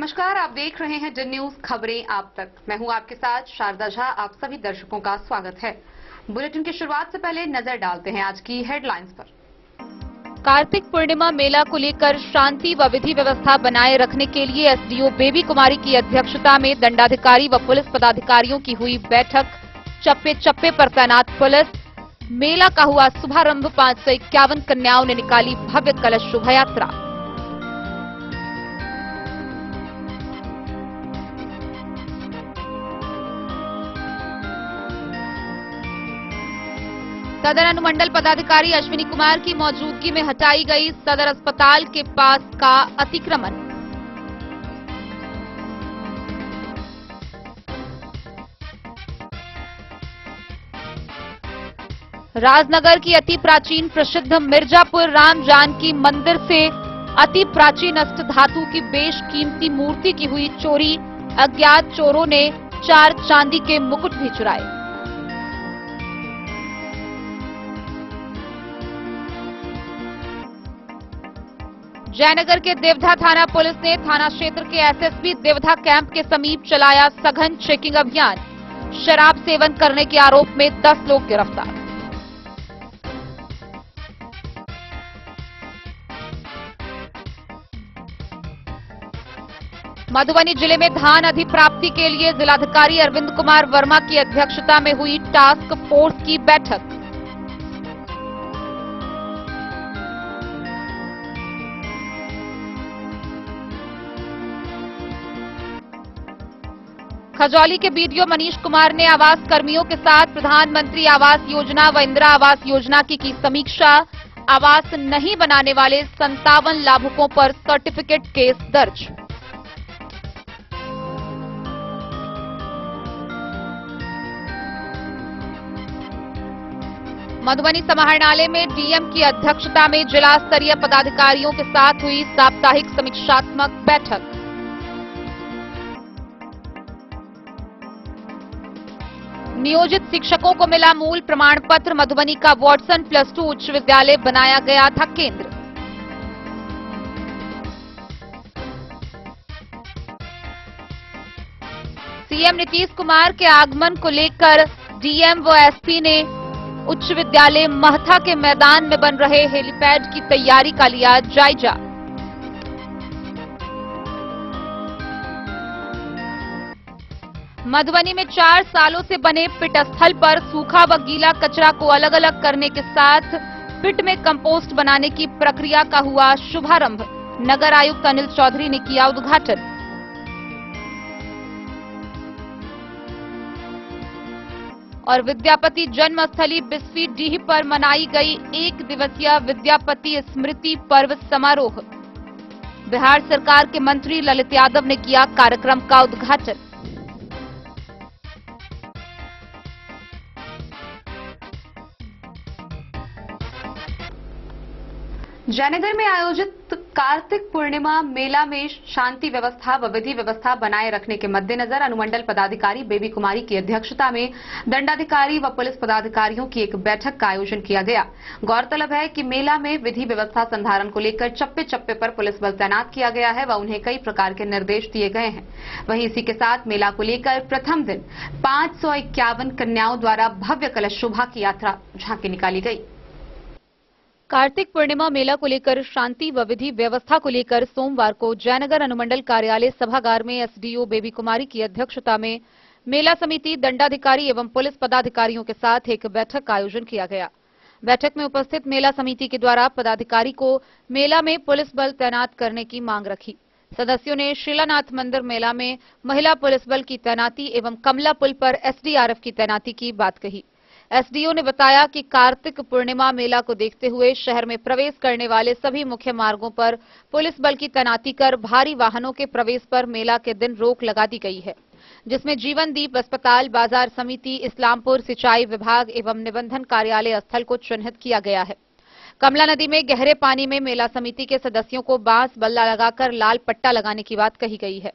नमस्कार, आप देख रहे हैं डन न्यूज खबरें आप तक। मैं हूं आपके साथ शारदा झा। आप सभी दर्शकों का स्वागत है। बुलेटिन की शुरुआत से पहले नजर डालते हैं आज की हेडलाइंस पर। कार्तिक पूर्णिमा मेला को लेकर शांति व विधि व्यवस्था बनाए रखने के लिए एसडीओ बेबी कुमारी की अध्यक्षता में दंडाधिकारी व पुलिस पदाधिकारियों की हुई बैठक। चप्पे चप्पे पर तैनात पुलिस। मेला का हुआ शुभारंभ। 551 कन्याओं ने निकाली भव्य कलश शोभा यात्रा। सदर अनुमंडल पदाधिकारी अश्विनी कुमार की मौजूदगी में हटाई गई सदर अस्पताल के पास का अतिक्रमण। राजनगर की अति प्राचीन प्रसिद्ध मिर्जापुर राम जानकी मंदिर से अति प्राचीन अष्ट धातु की बेशकीमती मूर्ति की हुई चोरी। अज्ञात चोरों ने 4 चांदी के मुकुट भी चुराए। जयनगर के देवधा थाना पुलिस ने थाना क्षेत्र के एसएसबी देवधा कैंप के समीप चलाया सघन चेकिंग अभियान। शराब सेवन करने के आरोप में 10 लोग गिरफ्तार। मधुबनी जिले में धान अधिप्राप्ति के लिए जिलाधिकारी अरविंद कुमार वर्मा की अध्यक्षता में हुई टास्क फोर्स की बैठक। खजौली के बीडीओ मनीष कुमार ने आवास कर्मियों के साथ प्रधानमंत्री आवास योजना व इंदिरा आवास योजना की समीक्षा। आवास नहीं बनाने वाले 57 लाभुकों पर सर्टिफिकेट केस दर्ज। मधुबनी समाहरणालय में डीएम की अध्यक्षता में जिला स्तरीय पदाधिकारियों के साथ हुई साप्ताहिक समीक्षात्मक बैठक। नियोजित शिक्षकों को मिला मूल प्रमाण पत्र। मधुबनी का वॉटसन +2 उच्च विद्यालय बनाया गया था केंद्र। सीएम नीतीश कुमार के आगमन को लेकर डीएम व एसपी ने उच्च विद्यालय महथा के मैदान में बन रहे हेलीपैड की तैयारी का लिया जायजा। मधुबनी में 4 सालों से बने पिट स्थल पर सूखा व गीला कचरा को अलग अलग करने के साथ पिट में कंपोस्ट बनाने की प्रक्रिया का हुआ शुभारंभ। नगर आयुक्त अनिल चौधरी ने किया उद्घाटन। और विद्यापति जन्मस्थली बिस्फी-डीह पर मनाई गई 1 दिवसीय विद्यापति स्मृति पर्व समारोह। बिहार सरकार के मंत्री ललित यादव ने किया कार्यक्रम का उद्घाटन। जयनगर में आयोजित कार्तिक पूर्णिमा मेला में शांति व्यवस्था व विधि व्यवस्था बनाए रखने के मद्देनजर अनुमंडल पदाधिकारी बेबी कुमारी की अध्यक्षता में दंडाधिकारी व पुलिस पदाधिकारियों की एक बैठक का आयोजन किया गया। गौरतलब है कि मेला में विधि व्यवस्था संधारण को लेकर चप्पे चप्पे पर पुलिस बल तैनात किया गया है व उन्हें कई प्रकार के निर्देश दिए गए हैं। वहीं इसी के साथ मेला को लेकर प्रथम दिन 551 कन्याओं द्वारा भव्य कलश शोभा की यात्रा झांकी निकाली गई। कार्तिक पूर्णिमा मेला को लेकर शांति व विधि व्यवस्था को लेकर सोमवार को जयनगर अनुमंडल कार्यालय सभागार में एसडीओ बेबी कुमारी की अध्यक्षता में मेला समिति, दंडाधिकारी एवं पुलिस पदाधिकारियों के साथ एक बैठक का आयोजन किया गया। बैठक में उपस्थित मेला समिति के द्वारा पदाधिकारी को मेला में पुलिस बल तैनात करने की मांग रखी। सदस्यों ने शिलानाथ मंदिर मेला में महिला पुलिस बल की तैनाती एवं कमला पुल पर एसडीआरएफ की तैनाती की बात कही। एसडीओ ने बताया कि कार्तिक पूर्णिमा मेला को देखते हुए शहर में प्रवेश करने वाले सभी मुख्य मार्गों पर पुलिस बल की तैनाती कर भारी वाहनों के प्रवेश पर मेला के दिन रोक लगा दी गई है, जिसमें जीवनदीप अस्पताल, बाजार समिति, इस्लामपुर सिंचाई विभाग एवं निबंधन कार्यालय स्थल को चिन्हित किया गया है। कमला नदी में गहरे पानी में मेला समिति के सदस्यों को बांस बल्ला लगाकर लाल पट्टा लगाने की बात कही गई है।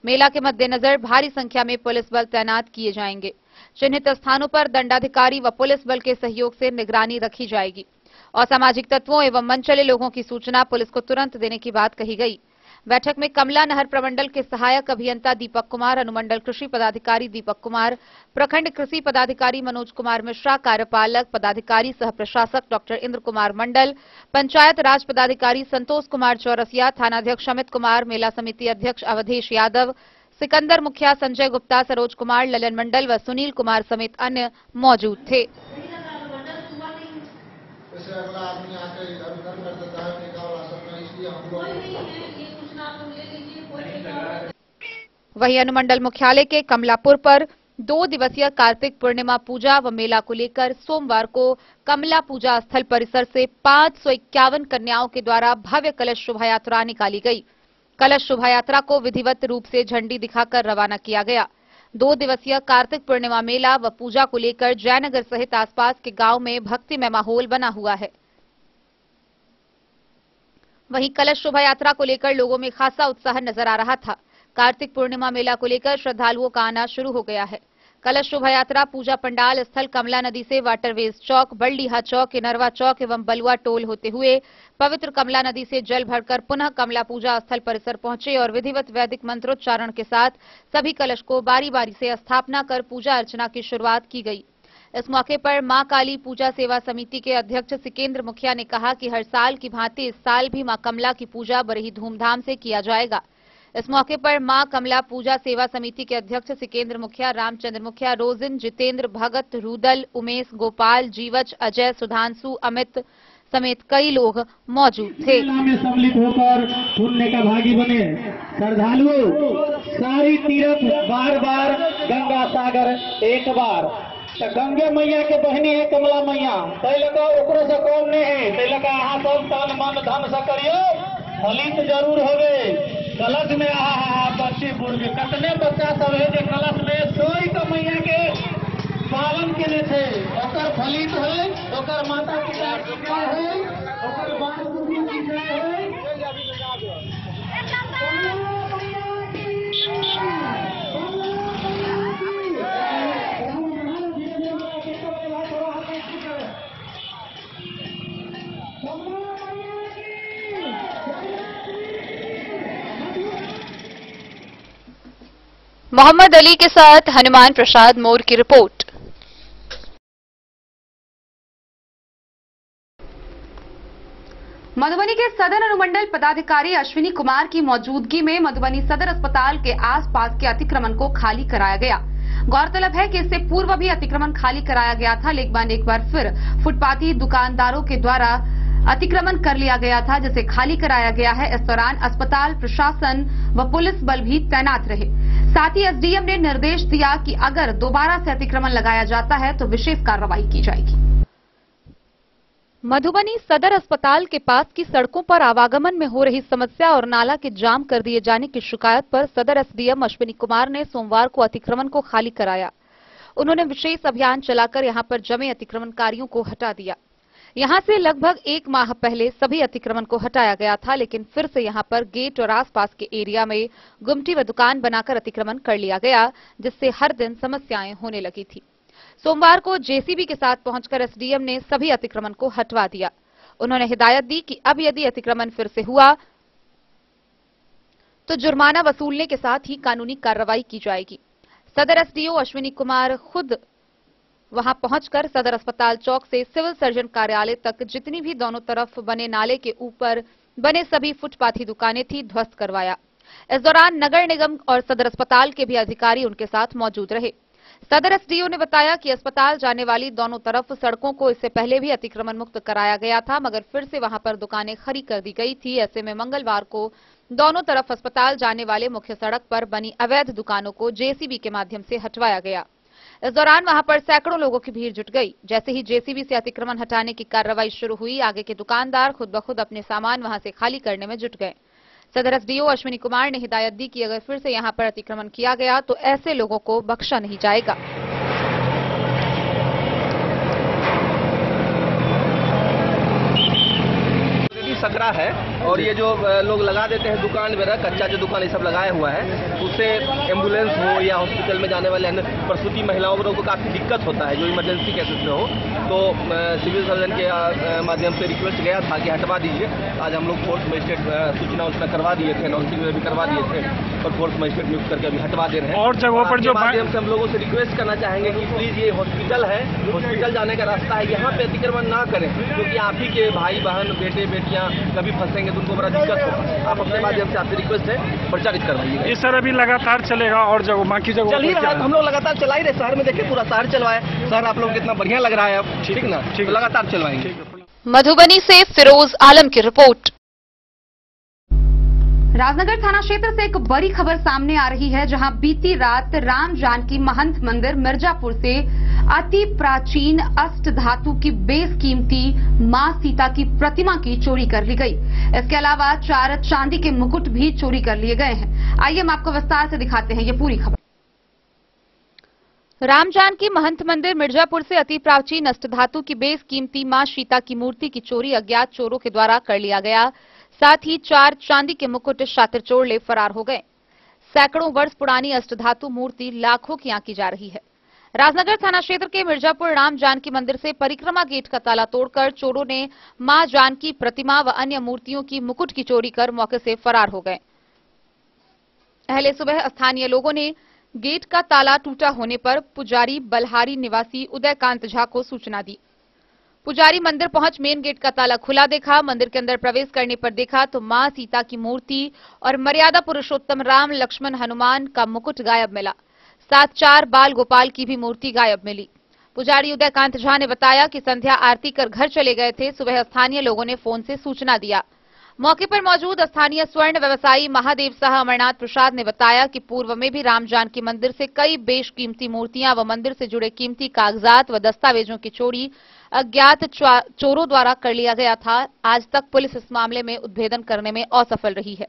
मेला के मद्देनजर भारी संख्या में पुलिस बल तैनात किए जाएंगे। चिन्हित स्थानों पर दंडाधिकारी व पुलिस बल के सहयोग से निगरानी रखी जाएगी। असामाजिक तत्वों एवं मनचले लोगों की सूचना पुलिस को तुरंत देने की बात कही गई। बैठक में कमला नहर प्रमंडल के सहायक अभियंता दीपक कुमार, अनुमंडल कृषि पदाधिकारी दीपक कुमार, प्रखंड कृषि पदाधिकारी मनोज कुमार मिश्रा, कार्यपालक पदाधिकारी सह प्रशासक डॉक्टर इंद्र कुमार मंडल, पंचायत राज पदाधिकारी संतोष कुमार चौरसिया, थानाध्यक्ष अमित कुमार, मेला समिति अध्यक्ष अवधेश यादव, सिकंदर मुखिया, संजय गुप्ता, सरोज कुमार, ललन मंडल व सुनील कुमार समेत अन्य मौजूद थे। वहीं अनुमंडल मुख्यालय के कमलापुर पर 2 दिवसीय कार्तिक पूर्णिमा पूजा व मेला को लेकर सोमवार को कमला पूजा स्थल परिसर से 551 कन्याओं के द्वारा भव्य कलश शोभा यात्रा निकाली गई। कलश शोभा यात्रा को विधिवत रूप से झंडी दिखाकर रवाना किया गया। 2 दिवसीय कार्तिक पूर्णिमा मेला व पूजा को लेकर जयनगर सहित आसपास के गांव में भक्तिमय माहौल बना हुआ है। वहीं कलश शोभा यात्रा को लेकर लोगों में खासा उत्साह नजर आ रहा था। कार्तिक पूर्णिमा मेला को लेकर श्रद्धालुओं का आना शुरू हो गया है। कलश शोभा यात्रा पूजा पंडाल स्थल कमला नदी से वाटरवेज चौक, बलडीहा चौक, इनरवा चौक एवं बलुआ टोल होते हुए पवित्र कमला नदी से जल भरकर पुनः कमला पूजा स्थल परिसर पहुंचे और विधिवत वैदिक मंत्रोच्चारण के साथ सभी कलश को बारी बारी से स्थापना कर पूजा अर्चना की शुरुआत की गई। इस मौके पर मां काली पूजा सेवा समिति के अध्यक्ष सिकेंद्र मुखिया ने कहा कि हर साल की भांति इस साल भी मां कमला की पूजा बड़े ही धूमधाम से किया जाएगा। इस मौके पर मां कमला पूजा सेवा समिति के अध्यक्ष सिकेंद्र मुखिया, रामचंद्र मुखिया, रोजिन, जितेंद्र, भगत, रुदल, उमेश, गोपाल, जीवच, अजय, सुधांशु, अमित समेत कई लोग मौजूद थे। में सम्मिलित होकर पुण्य का भागी बने श्रद्धालुओं, सारी तीर्थ बार बार गंगा सागर एक बार तो गंगे मैया के बहनी है कमला मैया, ओकरो से कौन नहीं है, अहाँ सब तन मन धन से करियो फलित जरूर होगे। कलश में बच्चे बुढ़ कतने बच्चा सब है जो कलश में सोई तो मैया के पालन के लिए थे, ओकर फलित है, ओकर माता पिता की जय है, ओकर बाल बुद्धि की जय है। मोहम्मद अली के साथ हनुमान प्रसाद मोर की रिपोर्ट। मधुबनी के सदर अनुमंडल पदाधिकारी अश्विनी कुमार की मौजूदगी में मधुबनी सदर अस्पताल के आसपास के अतिक्रमण को खाली कराया गया। गौरतलब है कि इससे पूर्व भी अतिक्रमण खाली कराया गया था, लेकिन एक बार फिर फुटपाथी दुकानदारों के द्वारा अतिक्रमण कर लिया गया था, जिसे खाली कराया गया है। इस दौरान अस्पताल प्रशासन व पुलिस बल भी तैनात रहे। साथ ही एसडीएम ने निर्देश दिया कि अगर दोबारा से अतिक्रमण लगाया जाता है तो विशेष कार्रवाई की जाएगी। मधुबनी सदर अस्पताल के पास की सड़कों पर आवागमन में हो रही समस्या और नाला के जाम कर दिए जाने की शिकायत पर सदर एसडीएम अश्विनी कुमार ने सोमवार को अतिक्रमण को खाली कराया। उन्होंने विशेष अभियान चलाकर यहां पर जमे अतिक्रमणकारियों को हटा दिया। यहां से लगभग 1 माह पहले सभी अतिक्रमण को हटाया गया था, लेकिन फिर से यहां पर गेट और आसपास के एरिया में गुमटी व दुकान बनाकर अतिक्रमण कर लिया गया, जिससे हर दिन समस्याएं होने लगी थी। सोमवार को जेसीबी के साथ पहुंचकर एसडीएम ने सभी अतिक्रमण को हटवा दिया। उन्होंने हिदायत दी कि अब यदि अतिक्रमण फिर से हुआ तो जुर्माना वसूलने के साथ ही कानूनी कार्रवाई की जाएगी। सदर एसडीओ अश्विनी कुमार खुद वहां पहुंचकर सदर अस्पताल चौक से सिविल सर्जन कार्यालय तक जितनी भी दोनों तरफ बने नाले के ऊपर बने सभी फुटपाथी दुकानें थी ध्वस्त करवाया। इस दौरान नगर निगम और सदर अस्पताल के भी अधिकारी उनके साथ मौजूद रहे। सदर एसडीओ ने बताया कि अस्पताल जाने वाली दोनों तरफ सड़कों को इससे पहले भी अतिक्रमण मुक्त कराया गया था, मगर फिर से वहां पर दुकानें खड़ी कर दी गई थी। ऐसे में मंगलवार को दोनों तरफ अस्पताल जाने वाले मुख्य सड़क पर बनी अवैध दुकानों को जेसीबी के माध्यम से हटवाया गया। इस दौरान वहां पर सैकड़ों लोगों की भीड़ जुट गई। जैसे ही जेसीबी से अतिक्रमण हटाने की कार्रवाई शुरू हुई, आगे के दुकानदार खुद ब खुद अपने सामान वहां से खाली करने में जुट गए। सदर एसडीओ अश्विनी कुमार ने हिदायत दी कि अगर फिर से यहां पर अतिक्रमण किया गया तो ऐसे लोगों को बख्शा नहीं जाएगा। सकरा है और ये जो लोग लगा देते हैं दुकान वगैरह, कच्चा जो दुकान ये सब लगाया हुआ है, उससे एम्बुलेंस हो या हॉस्पिटल में जाने वाले अन्य प्रसूति महिलाओं को काफ़ी दिक्कत होता है, जो इमरजेंसी केसेस में हो। तो सिविल सर्जन के माध्यम से रिक्वेस्ट गया था कि हटवा दीजिए। आज हम लोग फोर्स मजिस्ट्रेट सूचना करवा दिए थे, अनाउंसिंग में भी करवा दिए थे, और फोर्स मजिस्ट्रेट नियुक्त करके अभी हटवा दे रहे हैं। और जगहों पर जो माध्यम से हम लोगों से रिक्वेस्ट करना चाहेंगे कि प्लीज ये हॉस्पिटल है, हॉस्पिटल जाने का रास्ता है, यहाँ पे अतिक्रमण ना करें, क्योंकि आप ही के भाई बहन बेटे बेटियां कभी फंसेंगे तो उनको बड़ा दिक्कत होगा। आप अपने माध्यम से आपसे रिक्वेस्ट है प्रचारित करवाइएगा। ये सर अभी लगातार चलेगा और जगह बाकी जगह चल ही रहा है, हम लोग लगातार चला ही रहे। शहर में देखिए पूरा शहर चलवाए, शहर आप लोग कितना बढ़िया लग रहा है अब, ठीक ना, तो लगातार चलवाएंगे। मधुबनी से फिरोज आलम की रिपोर्ट। राजनगर थाना क्षेत्र से एक बड़ी खबर सामने आ रही है, जहां बीती रात राम जानकी महंत मंदिर मिर्जापुर से अति प्राचीन अष्ट धातु की बेसकीमती मां सीता की प्रतिमा की चोरी कर ली गई। इसके अलावा 4 चांदी के मुकुट भी चोरी कर लिए गए हैं। आइए हम आपको विस्तार से दिखाते हैं ये पूरी खबर। राम जानकी महंत मंदिर मिर्जापुर से अति प्राचीन अष्टधातु की बेसकीमती मां सीता की मूर्ति की चोरी अज्ञात चोरों के द्वारा कर लिया गया। साथ ही 4 चांदी के मुकुट शातिर चोर ले फरार हो गए। सैकड़ों वर्ष पुरानी अष्टधातु मूर्ति लाखों की आंकी जा रही है। राजनगर थाना क्षेत्र के मिर्जापुर राम जानकी मंदिर से परिक्रमा गेट का ताला तोड़कर चोरों ने मां जानकी प्रतिमा व अन्य मूर्तियों की मुकुट की चोरी कर मौके से फरार हो गए। पहले सुबह स्थानीय लोगों ने गेट का ताला टूटा होने पर पुजारी बल्हारी निवासी उदयकांत झा को सूचना दी। पुजारी मंदिर पहुंच मेन गेट का ताला खुला देखा। मंदिर के अंदर प्रवेश करने पर देखा तो मां सीता की मूर्ति और मर्यादा पुरुषोत्तम राम लक्ष्मण हनुमान का मुकुट गायब मिला। साथ 4 बाल गोपाल की भी मूर्ति गायब मिली। पुजारी उदयकांत झा ने बताया कि संध्या आरती कर घर चले गए थे। सुबह स्थानीय लोगों ने फोन से सूचना दिया। मौके पर मौजूद स्थानीय स्वर्ण व्यवसायी महादेव शाह अमरनाथ प्रसाद ने बताया कि पूर्व में भी राम जानकी मंदिर से कई बेशकीमती मूर्तियां व मंदिर से जुड़े कीमती कागजात व दस्तावेजों की चोरी अज्ञात चोरों द्वारा कर लिया गया था। आज तक पुलिस इस मामले में उद्भेदन करने में असफल रही है।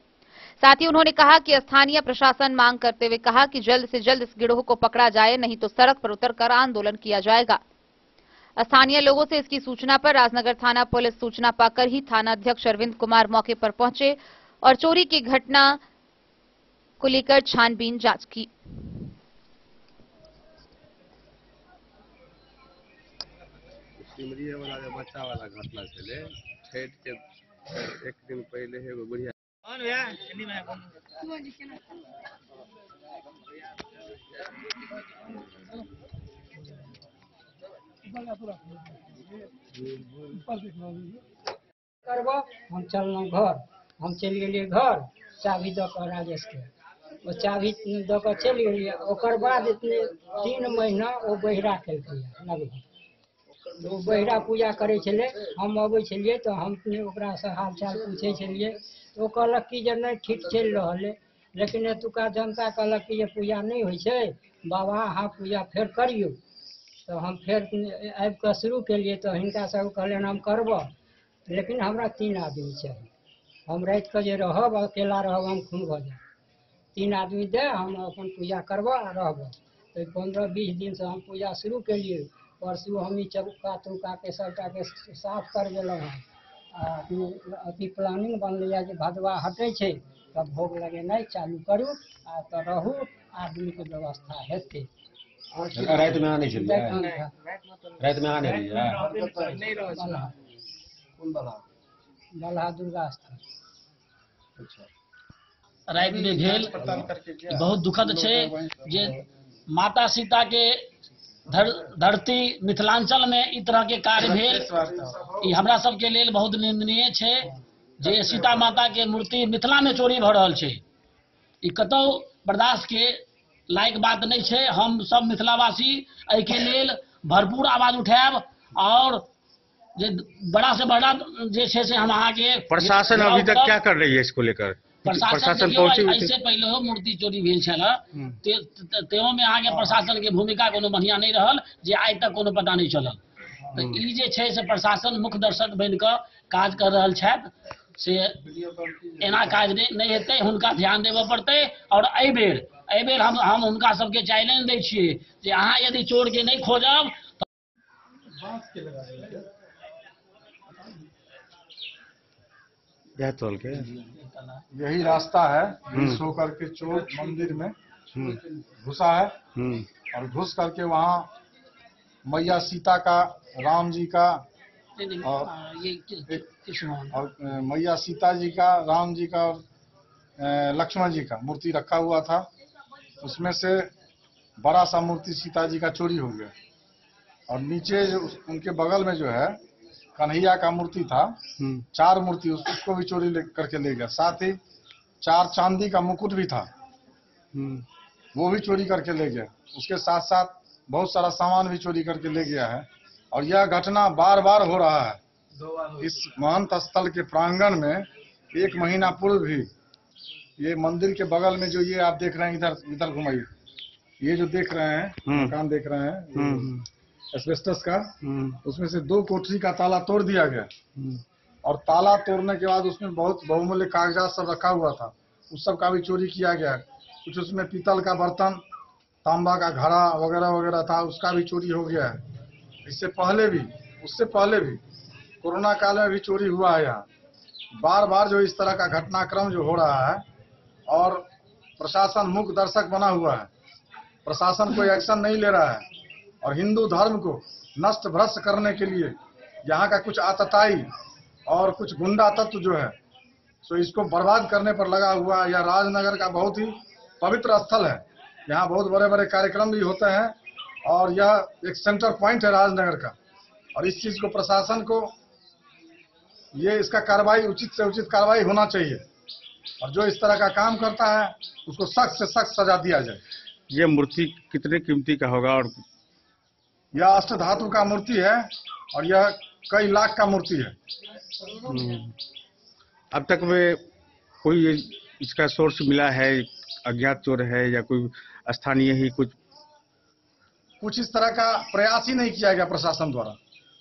साथ ही उन्होंने कहा कि स्थानीय प्रशासन मांग करते हुए कहा कि जल्द से जल्द इस गिरोह को पकड़ा जाए, नहीं तो सड़क पर उतरकर आंदोलन किया जाएगा। स्थानीय लोगों से इसकी सूचना पर राजनगर थाना पुलिस सूचना पाकर ही थाना अध्यक्ष अरविंद कुमार मौके पर पहुंचे और चोरी की घटना को लेकर छानबीन जांच की। सिमरिया वाला जो बच्चा वाला घटना चले छठ के एक दिन पहले है वो बढ़िया करबो। हम चलना घर, हम चल गए घर, चाबी दो कर राजेश के, वो चाबी दो कर चल गए। ओकर बाद इतने 3 महीना वो बहिरा लगभग वो बहिरा पूजा करे छले। हम अबै छलिए तो हम ओकरा से हाल चाल पूछे छलिए तो कहलक कि जे नहीं ठीक चल रहा है, लेकिन एतुका जनता कहलक कि ये पूजा नहीं होइ छै, बाबा अहाँ पूजा फेर करियो। तो हम फिर आबि कऽ शुरू केलिए तो हिनका सब कहलन हम करब, लेकिन हमरा 3 आदमी चाहिए। हम रात के जे रहब अकेला रहब हम खून भऽ जाएब। 3 आदमी दे हम अपन पूजा करब आ रहब। तो 15-20 दिन से हम पूजा शुरू केलिए। परसू हम चौका तौका के सबटा के साफ कर देलहुँ हैं। अथी प्लानिंग बनलै जे भदवा हटै छै तब भोग लगेनाइ चालू करू आ तऽ रहू, आदमी के व्यवस्था हेतै। रात में आने चलिए, रात में आने बलहा दुर्गा स्थान रात में भेल बहुत दुखद छै जे माता सीता के धरती मिथिलांचल में ई तरह के कार्य भेल। ई हमरा सबके लेल बहुत निंदनीय छै जे सीता माता के मूर्ति मिथिला में चोरी भऽ रहल छै। ई कतौ बर्दाश्त के लायक बात नहीं है। हम सब मिथिलावासी एहि के लेल भरपूर आवाज उठाएब और जे बड़ा से बड़ा जे छै से हम अहाँ के प्रशासन अभी तक क्या कर रही है इसको लेकर? प्रशासन पहुंची ऐसे पहले हो मूर्ति चोरी भेल छल तेहो में अहाँ के प्रशासन के भूमिका कोनो बढ़िया नहीं रहल जे आइ तक कोनो पता नहीं चलल। तो ई जे छै से प्रशासन मुख्य दर्शक बन कऽ काज कर रहल छथि से एना काज नहीं हेतै, हुनका ध्यान देबऽ पड़तै। और एहि बेर हम हुनका सबके चैलेंज दै छियै जे अहाँ यदि चोर के नहीं खोजब यह तोल के यही रास्ता है, बीच होकर के चोर मंदिर में घुसा है और घुस करके वहाँ मैया सीता का, राम जी का और मैया सीता जी का, राम जी का और लक्ष्मण जी का मूर्ति रखा हुआ था। उसमें से बड़ा सा मूर्ति सीता जी का चोरी हो गया और नीचे जो उनके बगल में जो है कन्हैया का मूर्ति था, 4 मूर्ति उसको भी चोरी करके ले गया। साथ ही 4 चांदी का मुकुट भी था, वो भी चोरी करके ले गया। उसके साथ साथ बहुत सारा सामान भी चोरी करके ले गया है और यह घटना बार बार हो रहा है। इस महंत स्थल के प्रांगण में 1 महीना पूर्व भी ये मंदिर के बगल में जो ये आप देख रहे हैं, इधर घुमाइए, ये जो देख रहे हैं मकान देख रहे हैं एस्बेस्टस का, उसमें से 2 कोठरी का ताला तोड़ दिया गया और ताला तोड़ने के बाद उसमें बहुत बहुमूल्य कागजात सब रखा हुआ था, उस सब का भी चोरी किया गया। कुछ उसमें पीतल का बर्तन, तांबा का घड़ा वगैरह वगैरह था, उसका भी चोरी हो गया है। इससे पहले भी, उससे पहले भी कोरोना काल में भी चोरी हुआ है। यहाँ बार बार जो इस तरह का घटनाक्रम जो हो रहा है और प्रशासन मूक दर्शक बना हुआ है, प्रशासन कोई एक्शन नहीं ले रहा है और हिंदू धर्म को नष्ट भ्रष्ट करने के लिए यहाँ का कुछ आतताई और कुछ गुंडा तत्व जो है सो इसको बर्बाद करने पर लगा हुआ है। यह राजनगर का बहुत ही पवित्र स्थल है, यहाँ बहुत बड़े बड़े कार्यक्रम भी होते हैं और यह एक सेंटर पॉइंट है राजनगर का और इस चीज को प्रशासन को ये इसका कार्रवाई, उचित से उचित कार्रवाई होना चाहिए और जो इस तरह का काम करता है उसको सख्त से सख्त सजा दिया जाए। ये मूर्ति कितने कीमती का होगा? और यह अष्टधातु का मूर्ति है और यह कई लाख का मूर्ति है। अब तक में कोई इसका सोर्स मिला है? अज्ञात चोर है या कोई स्थानीय ही कुछ इस तरह का प्रयास ही नहीं किया गया प्रशासन द्वारा।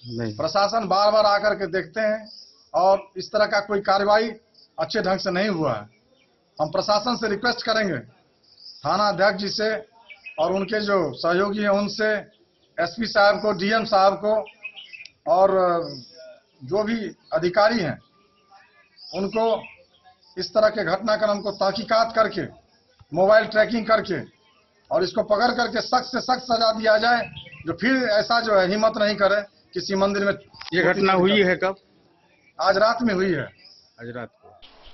नहीं, प्रशासन बार बार आकर के देखते हैं और इस तरह का कोई कार्रवाई अच्छे ढंग से नहीं हुआ है। हम प्रशासन से रिक्वेस्ट करेंगे, थाना अध्यक्ष जी से और उनके जो सहयोगी हैं उनसे, एसपी साहब को, डीएम साहब को और जो भी अधिकारी हैं उनको इस तरह के घटनाक्रम को तहकीकात करके, मोबाइल ट्रैकिंग करके और इसको पकड़ करके सख्त से सख्त सजा दिया जाए, जो फिर ऐसा जो है हिम्मत नहीं करे किसी मंदिर में। ये घटना हुई है कब? आज रात में हुई है। आज रात को।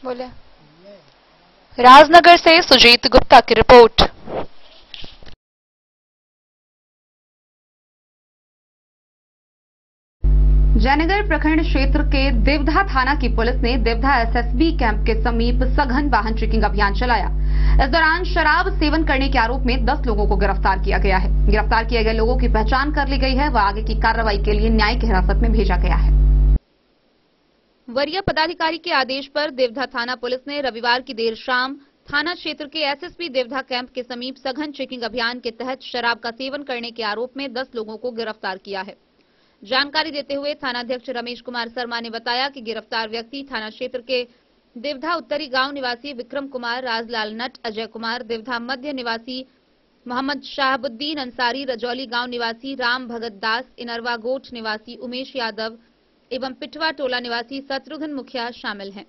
बोले राजनगर से सुजीत गुप्ता की रिपोर्ट। जयनगर प्रखंड क्षेत्र के देवधा थाना की पुलिस ने देवधा एसएसबी कैंप के समीप सघन वाहन चेकिंग अभियान चलाया। इस दौरान शराब सेवन करने के आरोप में 10 लोगों को गिरफ्तार किया गया है। गिरफ्तार किए गए लोगों की पहचान कर ली गई है व आगे की कार्रवाई के लिए न्यायिक हिरासत में भेजा गया है। वरीय पदाधिकारी के आदेश पर देवधा थाना पुलिस ने रविवार की देर शाम थाना क्षेत्र के एसएसबी देवधा कैंप के समीप सघन चेकिंग अभियान के तहत शराब का सेवन करने के आरोप में 10 लोगों को गिरफ्तार किया है। जानकारी देते हुए थानाध्यक्ष रमेश कुमार शर्मा ने बताया कि गिरफ्तार व्यक्ति थाना क्षेत्र के देवधा उत्तरी गांव निवासी विक्रम कुमार, राजलाल नट, अजय कुमार, देवधा मध्य निवासी मोहम्मद शाहबुद्दीन अंसारी, रजौली गांव निवासी राम भगत दास, इनरवा गोठ निवासी उमेश यादव एवं पिटवा टोला निवासी शत्रुघ्न मुखिया शामिल हैं।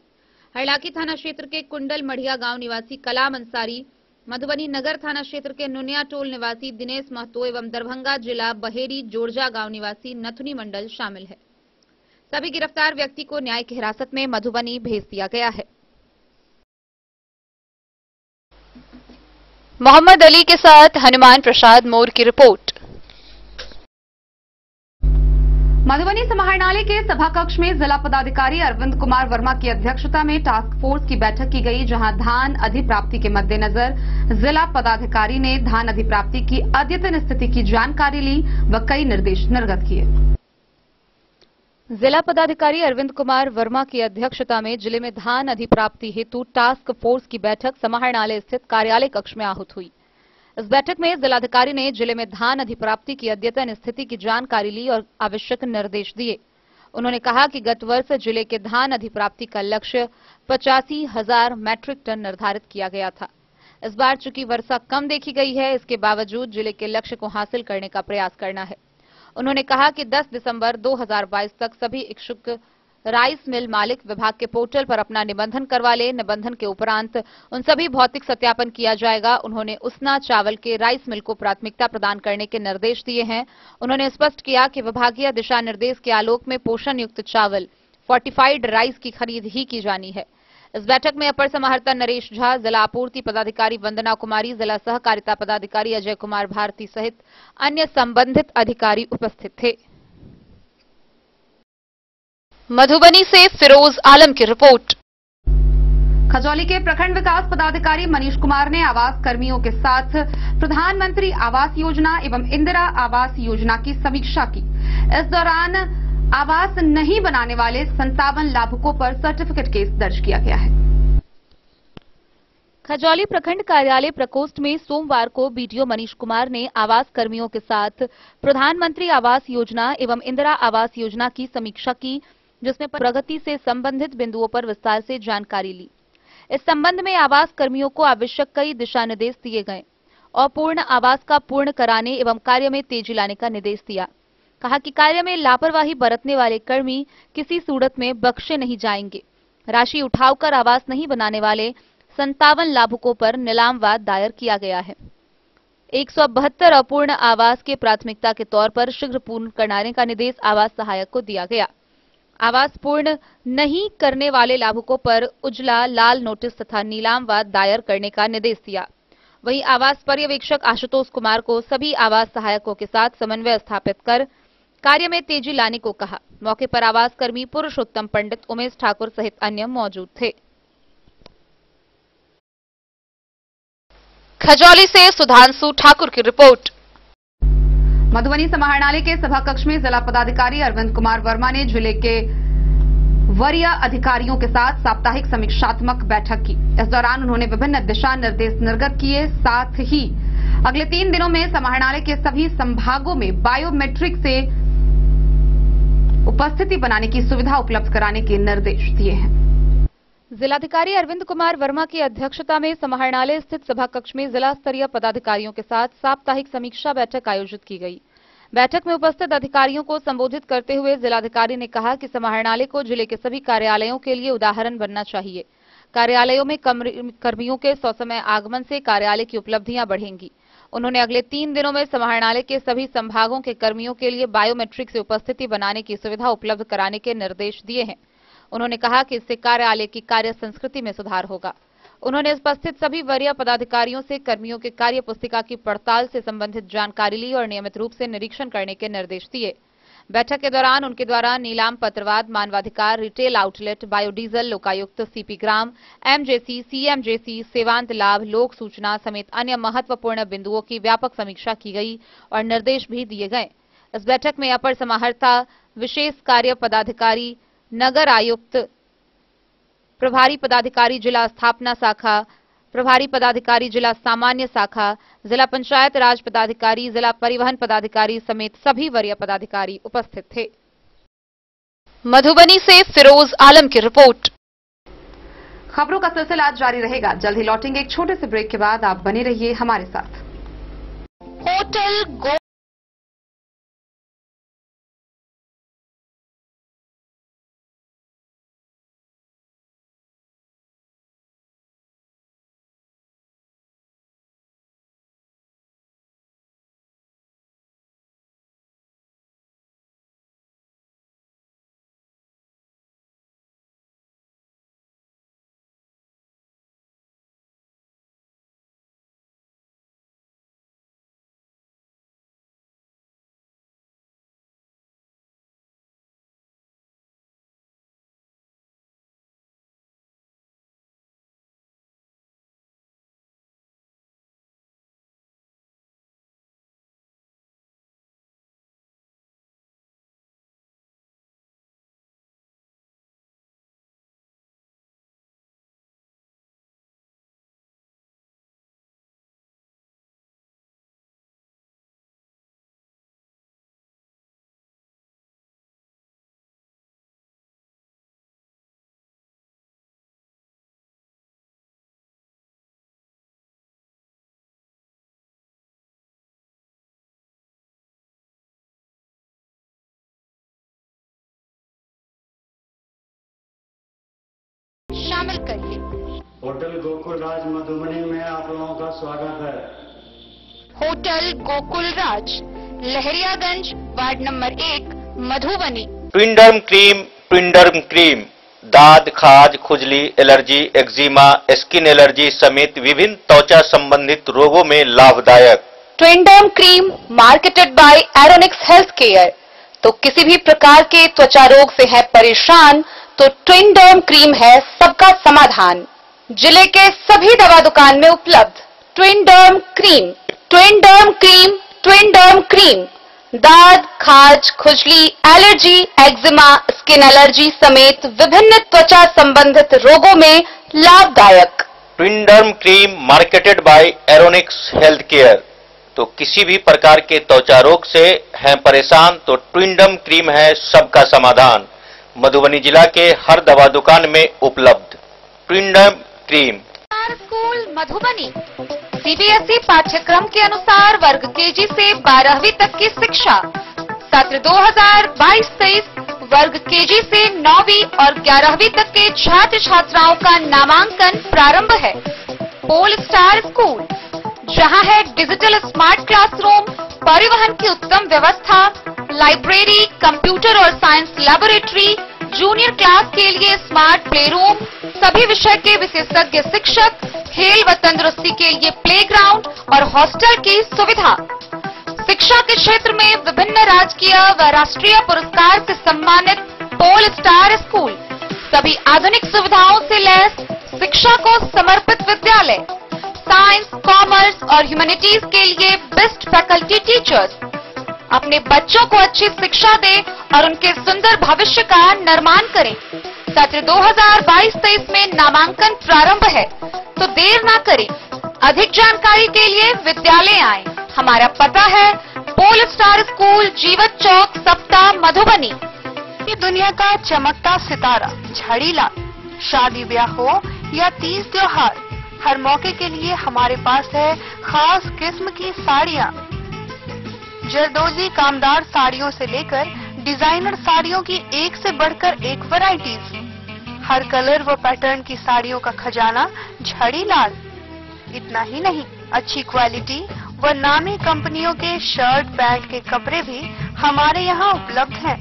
हरलाकी थाना क्षेत्र के कुंडल मढ़िया गांव निवासी कलाम अंसारी, मधुबनी नगर थाना क्षेत्र के नुनिया टोल निवासी दिनेश महतो एवं दरभंगा जिला बहेरी जोरजा गांव निवासी नथुनी मंडल शामिल है। सभी गिरफ्तार व्यक्ति को न्यायिक हिरासत में मधुबनी भेज दिया गया है। मोहम्मद अली के साथ हनुमान प्रसाद मोर की रिपोर्ट। मधुबनी समाहरणालय के सभा कक्ष में जिला पदाधिकारी अरविंद कुमार वर्मा की अध्यक्षता में टास्क फोर्स की बैठक की गई, जहां धान अधिप्राप्ति के मद्देनजर जिला पदाधिकारी ने धान अधिप्राप्ति की अद्यतन स्थिति की जानकारी ली व कई निर्देश निर्गत किए। जिला पदाधिकारी अरविंद कुमार वर्मा की अध्यक्षता में जिले में धान अधिप्राप्ति हेतु टास्क फोर्स की बैठक समाहरणालय स्थित कार्यालय कक्ष में आहूत हुई। इस बैठक में जिलाधिकारी ने जिले में धान अधिप्राप्ति की अद्यतन स्थिति की जानकारी ली और आवश्यक निर्देश दिए। उन्होंने कहा कि गत वर्ष जिले के धान अधिप्राप्ति का लक्ष्य 85,000 मैट्रिक टन निर्धारित किया गया था। इस बार चूंकि वर्षा कम देखी गई है, इसके बावजूद जिले के लक्ष्य को हासिल करने का प्रयास करना है। उन्होंने कहा कि 10 दिसंबर 2022 तक सभी इच्छुक राइस मिल मालिक विभाग के पोर्टल पर अपना निबंधन करवा ले। निबंधन के उपरांत उन सभी भौतिक सत्यापन किया जाएगा। उन्होंने उसना चावल के राइस मिल को प्राथमिकता प्रदान करने के निर्देश दिए हैं। उन्होंने स्पष्ट किया कि विभागीय दिशा निर्देश के आलोक में पोषण युक्त चावल फोर्टिफाइड राइस की खरीद ही की जानी है। इस बैठक में अपर समाहर्ता नरेश झा, जिला आपूर्ति पदाधिकारी वंदना कुमारी, जिला सहकारिता पदाधिकारी अजय कुमार भारती सहित अन्य संबंधित अधिकारी उपस्थित थे। मधुबनी से फिरोज आलम की रिपोर्ट। खजौली के प्रखंड विकास पदाधिकारी मनीष कुमार ने आवास कर्मियों के साथ प्रधानमंत्री आवास योजना एवं इंदिरा आवास योजना की समीक्षा की। इस दौरान आवास नहीं बनाने वाले 57 लाभुकों पर सर्टिफिकेट केस दर्ज किया गया है। खजौली प्रखंड कार्यालय प्रकोष्ठ में सोमवार को बीडीओ मनीष कुमार ने आवास कर्मियों के साथ प्रधानमंत्री आवास योजना एवं इंदिरा आवास योजना की समीक्षा की, जिसमें प्रगति से संबंधित बिंदुओं पर विस्तार से जानकारी ली। इस संबंध में आवास कर्मियों को आवश्यक कई दिशा निर्देश दिए गए और पूर्ण आवास का पूर्ण कराने एवं कार्य में तेजी लाने का निर्देश दिया। कहा कि कार्य में लापरवाही बरतने वाले कर्मी किसी सूरत में बख्शे नहीं जाएंगे। राशि उठावकर आवास नहीं बनाने वाले 57 लाभुकों पर नीलाम वाद दायर किया गया है। 172 अपूर्ण आवास के प्राथमिकता के तौर पर शीघ्र पूर्ण कराने का निर्देश आवास सहायक को दिया गया। आवास पूर्ण नहीं करने वाले लाभुकों पर उजला लाल नोटिस तथा नीलाम वाद दायर करने का निर्देश दिया। वहीं आवास पर्यवेक्षक आशुतोष कुमार को सभी आवास सहायकों के साथ समन्वय स्थापित कर कार्य में तेजी लाने को कहा। मौके पर आवास कर्मी पुरुषोत्तम पंडित, उमेश ठाकुर सहित अन्य मौजूद थे। खजौली से सुधांशु ठाकुर की रिपोर्ट। मधुबनी समाहरणालय के सभा कक्ष में जिला पदाधिकारी अरविंद कुमार वर्मा ने जिले के वरीय अधिकारियों के साथ साप्ताहिक समीक्षात्मक बैठक की। इस दौरान उन्होंने विभिन्न दिशा निर्देश निर्गत किए। साथ ही अगले 3 दिनों में समाहरणालय के सभी संभागों में बायोमेट्रिक से उपस्थिति बनाने की सुविधा उपलब्ध कराने के निर्देश दिए हैं। जिलाधिकारी अरविंद कुमार वर्मा की अध्यक्षता में समाहरणालय स्थित सभा कक्ष में जिला स्तरीय पदाधिकारियों के साथ साप्ताहिक समीक्षा बैठक आयोजित की गई। बैठक में उपस्थित अधिकारियों को संबोधित करते हुए जिलाधिकारी ने कहा कि समाहरणालय को जिले के सभी कार्यालयों के लिए उदाहरण बनना चाहिए। कार्यालयों में कर्मियों के ससमय आगमन से कार्यालय की उपलब्धियां बढ़ेंगी। उन्होंने अगले 3 दिनों में समाहरणालय के सभी संभागों के कर्मियों के लिए बायोमेट्रिक से उपस्थिति बनाने की सुविधा उपलब्ध कराने के निर्देश दिए हैं। उन्होंने कहा कि इससे कार्यालय की कार्य संस्कृति में सुधार होगा। उन्होंने उपस्थित सभी वरीय पदाधिकारियों से कर्मियों के कार्य पुस्तिका की पड़ताल से संबंधित जानकारी ली और नियमित रूप से निरीक्षण करने के निर्देश दिए। बैठक के दौरान उनके द्वारा नीलाम, पत्रवाद, मानवाधिकार, retail outlet, biodiesel, Lokayukta, CP ग्राम, एमजेसी, सीएमजेसी, सेवांत लाभ, लोक सूचना समेत अन्य महत्वपूर्ण बिंदुओं की व्यापक समीक्षा की गई और निर्देश भी दिए गए। इस बैठक में अपर समाहर्ता, विशेष कार्य पदाधिकारी, नगर आयुक्त, प्रभारी पदाधिकारी जिला स्थापना शाखा, प्रभारी पदाधिकारी जिला सामान्य शाखा, जिला पंचायत राज पदाधिकारी, जिला परिवहन पदाधिकारी समेत सभी वरीय पदाधिकारी उपस्थित थे। मधुबनी से फिरोज आलम की रिपोर्ट। खबरों का सिलसिला जारी रहेगा। जल्द ही लौटेंगे एक छोटे से ब्रेक के बाद। आप बने रहिए हमारे साथ। होटल होटल गोकुल राज मधुबनी में आप लोगों का स्वागत है। होटल गोकुल राज, Lahariaganj, ward number 1, Madhubani. ट्विंडर्म cream दाद, खाज, खुजली, एलर्जी, एक्जिमा, स्किन एलर्जी समेत विभिन्न त्वचा संबंधित रोगों में लाभदायक। Twinderm cream marketed by Aronix health care. तो किसी भी प्रकार के त्वचा रोग से है परेशान तो ट्विंडर्म क्रीम है सबका समाधान। जिले के सभी दवा दुकान में उपलब्ध ट्विंडर्म क्रीम। ट्विंडर्म क्रीम दाद, खाज, खुजली, एलर्जी, एक्जिमा, स्किन एलर्जी समेत विभिन्न त्वचा संबंधित रोगों में लाभदायक। Twinderm cream marketed by Aronix health care. तो किसी भी प्रकार के त्वचा रोग से हैं परेशान तो ट्विंडर्म क्रीम है सबका समाधान। मधुबनी जिला के हर दवा दुकान में उपलब्ध ट्विंडर्म क्रीम। स्कूल मधुबनी सीबीएसई पाठ्यक्रम के अनुसार वर्ग केजी से 12वीं तक की शिक्षा। सत्र 2022-23 वर्ग केजी से 9वीं और 11वीं तक के छात्र छात्राओं का नामांकन प्रारंभ है। पोल स्टार स्कूल, जहां है डिजिटल स्मार्ट क्लासरूम, परिवहन की उत्तम व्यवस्था, लाइब्रेरी, कंप्यूटर और साइंस लैबोरेटरी, जूनियर क्लास के लिए स्मार्ट प्ले रूम, सभी विषय के विशेषज्ञ शिक्षक, खेल व तंदुरुस्ती के लिए प्लेग्राउंड और हॉस्टल की सुविधा। शिक्षा के क्षेत्र में विभिन्न राजकीय व राष्ट्रीय पुरस्कार से सम्मानित पोल स्टार स्कूल, सभी आधुनिक सुविधाओं से लैस शिक्षा को समर्पित विद्यालय। साइंस, कॉमर्स और ह्यूमैनिटीज के लिए बेस्ट फैकल्टी टीचर्स। अपने बच्चों को अच्छी शिक्षा दें और उनके सुंदर भविष्य का निर्माण करें। सत्र 2022-23 में नामांकन प्रारंभ है, तो देर ना करें। अधिक जानकारी के लिए विद्यालय आएं। हमारा पता है पोल स्टार स्कूल, जीवत चौक, सप्ताह, मधुबनी। ये दुनिया का चमकता सितारा झड़ीलाल। शादी ब्याह हो या तीज त्योहार, हर मौके के लिए हमारे पास है खास किस्म की साड़ियाँ। जरदोजी कामदार साड़ियों से लेकर डिजाइनर साड़ियों की एक से बढ़कर एक वैरायटीज। हर कलर व पैटर्न की साड़ियों का खजाना झड़ीलाल। इतना ही नहीं, अच्छी क्वालिटी व नामी कंपनियों के शर्ट पैंट के कपड़े भी हमारे यहाँ उपलब्ध हैं।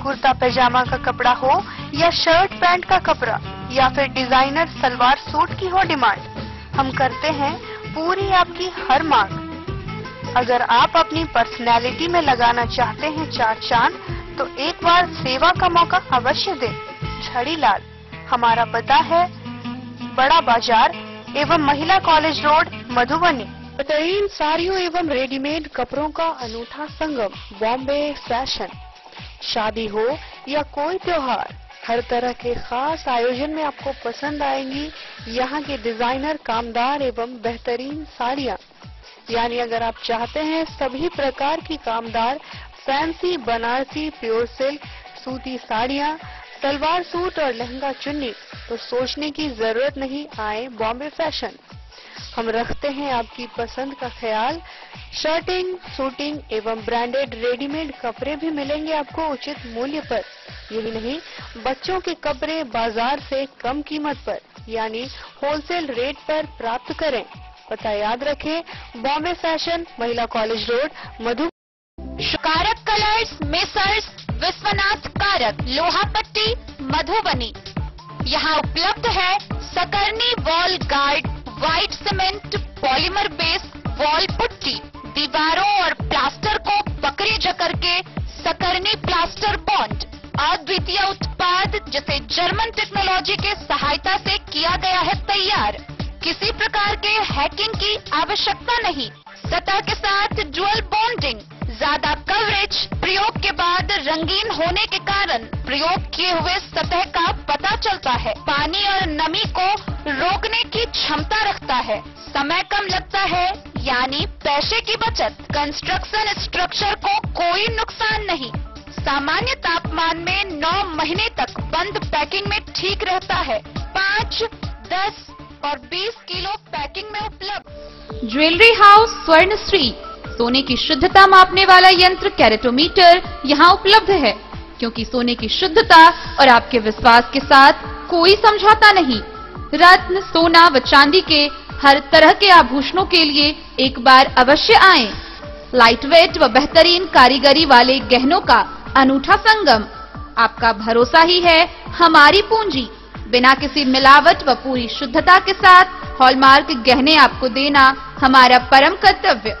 कुर्ता पैजामा का कपड़ा हो या शर्ट पैंट का कपड़ा या फिर डिजाइनर सलवार सूट की हो डिमांड, हम करते हैं पूरी आपकी हर मांग। अगर आप अपनी पर्सनैलिटी में लगाना चाहते हैं चार चांद, तो एक बार सेवा का मौका अवश्य दें। झड़ीलाल, हमारा पता है बड़ा बाजार एवं महिला कॉलेज रोड, मधुबनी। बेहतरीन साड़ियों एवं रेडीमेड कपड़ों का अनूठा संगम, बॉम्बे फैशन। शादी हो या कोई त्योहार, हर तरह के खास आयोजन में आपको पसंद आएंगी यहाँ की डिजाइनर, कामदार एवं बेहतरीन साड़ियाँ। यानी अगर आप चाहते हैं सभी प्रकार की कामदार, फैंसी, बनारसी, प्योर सिल्क, सूती साड़ियाँ, सलवार सूट और लहंगा चुन्नी, तो सोचने की जरूरत नहीं, आए बॉम्बे फैशन। हम रखते हैं आपकी पसंद का ख्याल। शर्टिंग, सूटिंग एवं ब्रांडेड रेडीमेड कपड़े भी मिलेंगे आपको उचित मूल्य पर। यही नहीं, बच्चों के कपड़े बाजार से कम कीमत पर यानी होलसेल रेट पर प्राप्त करें। पता याद रखें, बॉम्बे फैशन, महिला कॉलेज रोड, मधु। कारक कलर्स, मेसर्स विश्वनाथ कारक, लोहापट्टी, मधुबनी। यहाँ उपलब्ध है सकरनी wall guard, white cement, polymer base wall putty. दीवारों और प्लास्टर को पकड़ी जकड़ के सकरनी प्लास्टर बॉन्ड। अद्वितीय उत्पाद जिसे जर्मन टेक्नोलॉजी के सहायता से किया गया है तैयार। किसी प्रकार के हैकिंग की आवश्यकता नहीं। सतह के साथ डुअल बॉन्डिंग, ज्यादा कवरेज, प्रयोग के बाद रंगीन होने के कारण प्रयोग किए हुए सतह का पता चलता है। पानी और नमी को रोकने की क्षमता रखता है। समय कम लगता है यानी पैसे की बचत। कंस्ट्रक्शन स्ट्रक्चर को कोई नुकसान नहीं। सामान्य तापमान में 9 महीने तक बंद पैकिंग में ठीक रहता है। 5, 10 और 20 किलो पैकिंग में उपलब्ध। ज्वेलरी हाउस स्वर्णश्री, सोने की शुद्धता मापने वाला यंत्र कैरेटोमीटर यहाँ उपलब्ध है, क्योंकि सोने की शुद्धता और आपके विश्वास के साथ कोई समझौता नहीं। रत्न, सोना व चांदी के हर तरह के आभूषणों के लिए एक बार अवश्य आएं। लाइट वेट व बेहतरीन कारीगरी वाले गहनों का अनूठा संगम। आपका भरोसा ही है हमारी पूंजी। बिना किसी मिलावट व पूरी शुद्धता के साथ हॉलमार्क गहने आपको देना हमारा परम कर्तव्य।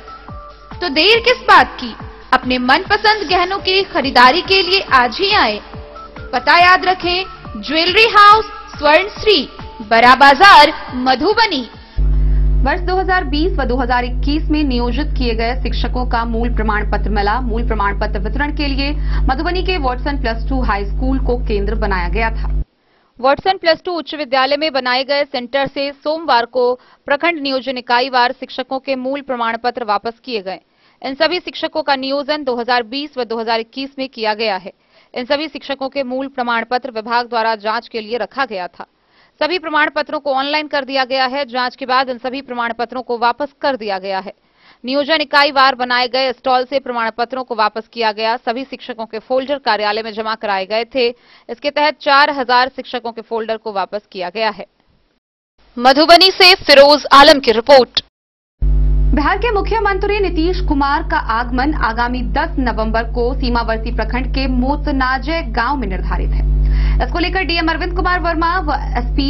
तो देर किस बात की, अपने मनपसंद गहनों की खरीदारी के लिए आज ही आए। पता याद रखें, ज्वेलरी हाउस स्वर्ण श्री, बड़ा बाजार, मधुबनी। वर्ष 2020 व 2021 में नियोजित किए गए शिक्षकों का मूल प्रमाण पत्र मेला, मूल प्रमाण पत्र वितरण के लिए मधुबनी के वाटसन +2 हाई स्कूल को केंद्र बनाया गया था। वाटसन +2 उच्च विद्यालय में बनाए गए सेंटर से सोमवार को प्रखंड नियोजन इकाई वार शिक्षकों के मूल प्रमाण पत्र वापस किए गए। इन सभी शिक्षकों का नियोजन 2020 व 2021 में किया गया है। इन सभी शिक्षकों के मूल प्रमाण पत्र विभाग द्वारा जांच के लिए रखा गया था। सभी प्रमाण पत्रों को ऑनलाइन कर दिया गया है। जांच के बाद इन सभी प्रमाण पत्रों को वापस कर दिया गया है। नियोजन इकाई वार बनाए गए स्टॉल से प्रमाण पत्रों को वापस किया गया। सभी शिक्षकों के फोल्डर कार्यालय में जमा कराए गए थे। इसके तहत 4000 शिक्षकों के फोल्डर को वापस किया गया है। मधुबनी से फिरोज आलम की रिपोर्ट। बिहार के मुख्यमंत्री नीतीश कुमार का आगमन आगामी 10 नवंबर को सीमावर्ती प्रखंड के मोतनाजे गांव में निर्धारित है। इसको लेकर डीएम अरविंद कुमार वर्मा व एसपी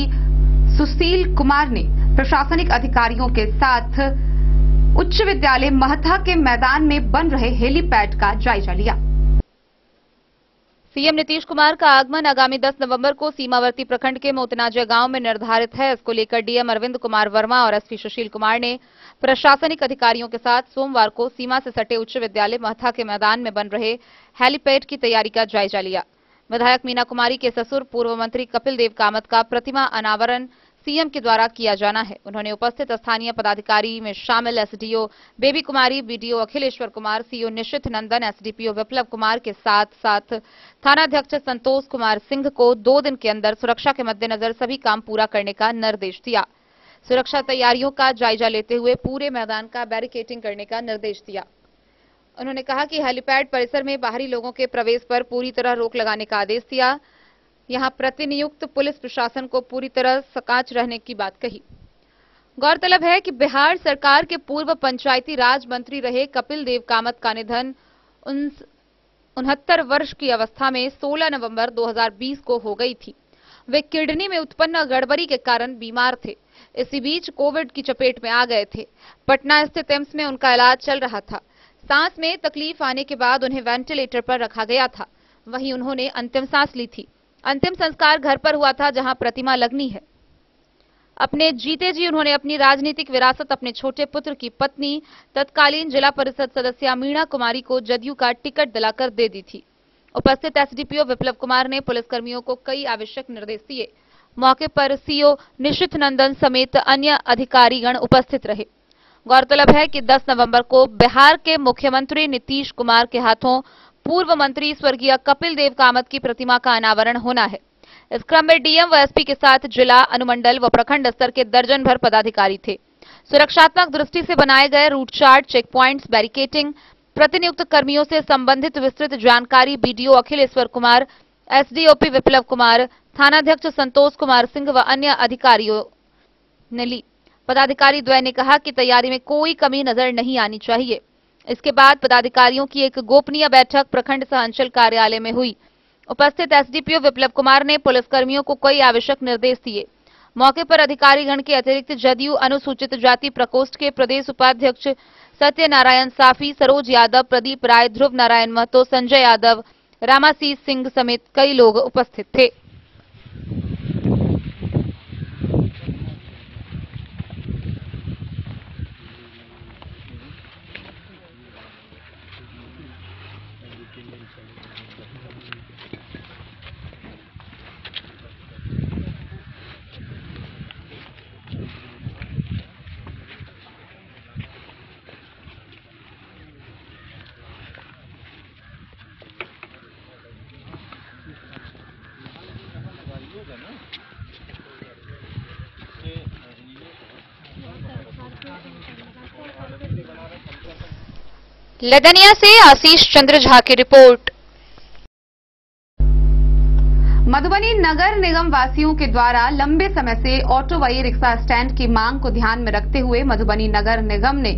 सुशील कुमार ने प्रशासनिक अधिकारियों के साथ उच्च विद्यालय महथा के मैदान में बन रहे हेलीपैड का जायजा लिया। सीएम नीतीश कुमार का आगमन आगामी 10 नवंबर को सीमावर्ती प्रखंड के मोतनाजे गांव में निर्धारित है। इसको लेकर डीएम अरविंद कुमार वर्मा और एसपी सुशील कुमार ने प्रशासनिक अधिकारियों के साथ सोमवार को सीमा से सटे उच्च विद्यालय महथा के मैदान में बन रहे हेलीपैड की तैयारी का जायजा लिया। विधायक मीना कुमारी के ससुर पूर्व मंत्री कपिल देव कामत का प्रतिमा अनावरण सीएम के द्वारा किया जाना है। उन्होंने उपस्थित स्थानीय पदाधिकारी में शामिल एसडीओ बेबी कुमारी, बीडीओ अखिलेश्वर कुमार, सीओ निशित नंदन, एसडीपीओ विप्लव कुमार के साथ साथ थानाध्यक्ष संतोष कुमार सिंह को 2 दिन के अंदर सुरक्षा के मद्देनजर सभी काम पूरा करने का निर्देश दिया। सुरक्षा तैयारियों का जायजा लेते हुए पूरे मैदान का बैरिकेडिंग करने का निर्देश दिया। उन्होंने कहा कि हेलीपैड परिसर में बाहरी लोगों के प्रवेश पर पूरी तरह रोक लगाने का आदेश दिया। यहां प्रतिनियुक्त पुलिस प्रशासन को पूरी तरह सकाच रहने की बात कही। गौरतलब है कि बिहार सरकार के पूर्व पंचायती राज मंत्री रहे कपिल देव कामत का निधन 69 वर्ष की अवस्था में 16 नवंबर 2020 को हो गई थी। वे किडनी में उत्पन्न गड़बड़ी के कारण बीमार थे। इसी बीच कोविड की चपेट में आ गए थे। पटना स्थित एम्स में उनका इलाज चल रहा था। सांस में तकलीफ आने के बाद उन्हें वेंटिलेटर पर रखा गया था। वहीं उन्होंने अंतिम सांस ली थी। अंतिम संस्कार घर पर हुआ था, जहां प्रतिमा लगनी है। अपने जीते जी उन्होंने अपनी राजनीतिक विरासत अपने छोटे पुत्र की पत्नी तत्कालीन जिला परिषद सदस्य मीना कुमारी को जदयू का टिकट दिलाकर दे दी थी। उपस्थित एसडीपीओ विप्लव कुमार ने पुलिसकर्मियों को कई आवश्यक निर्देश दिए। मौके पर सीओ निशित नंदन समेत अन्य अधिकारीगण उपस्थित रहे। गौरतलब है कि 10 नवंबर को बिहार के मुख्यमंत्री नीतीश कुमार के हाथों पूर्व मंत्री स्वर्गीय कपिल देव कामत की प्रतिमा का अनावरण होना है। इस क्रम में डीएम व एसपी के साथ जिला, अनुमंडल व प्रखंड स्तर के दर्जन भर पदाधिकारी थे। सुरक्षात्मक दृष्टि से बनाए गए route chart, check points, barricading, प्रतिनियुक्त कर्मियों से संबंधित विस्तृत जानकारी बीडीओ अखिलेश्वर कुमार, एसडीओपी विप्लव कुमार, थानाध्यक्ष संतोष कुमार सिंह व अन्य अधिकारियों ने ली। पदाधिकारी द्वय ने कहा कि तैयारी में कोई कमी नजर नहीं आनी चाहिए। इसके बाद पदाधिकारियों की एक गोपनीय बैठक प्रखंड सह अंचल कार्यालय में हुई। उपस्थित एसडीपीओ विप्लव कुमार ने पुलिसकर्मियों को कई आवश्यक निर्देश दिए। मौके पर अधिकारीगण के अतिरिक्त जदयू अनुसूचित जाति प्रकोष्ठ के प्रदेश उपाध्यक्ष सत्यनारायण साफी, सरोज यादव, प्रदीप राय, ध्रुव नारायण महतो, संजय यादव, रामासीस सिंह समेत कई लोग उपस्थित थे। लदनिया से आशीष चंद्र झा की रिपोर्ट। मधुबनी नगर निगम वासियों के द्वारा लंबे समय से ऑटो व ई रिक्शा स्टैंड की मांग को ध्यान में रखते हुए मधुबनी नगर निगम ने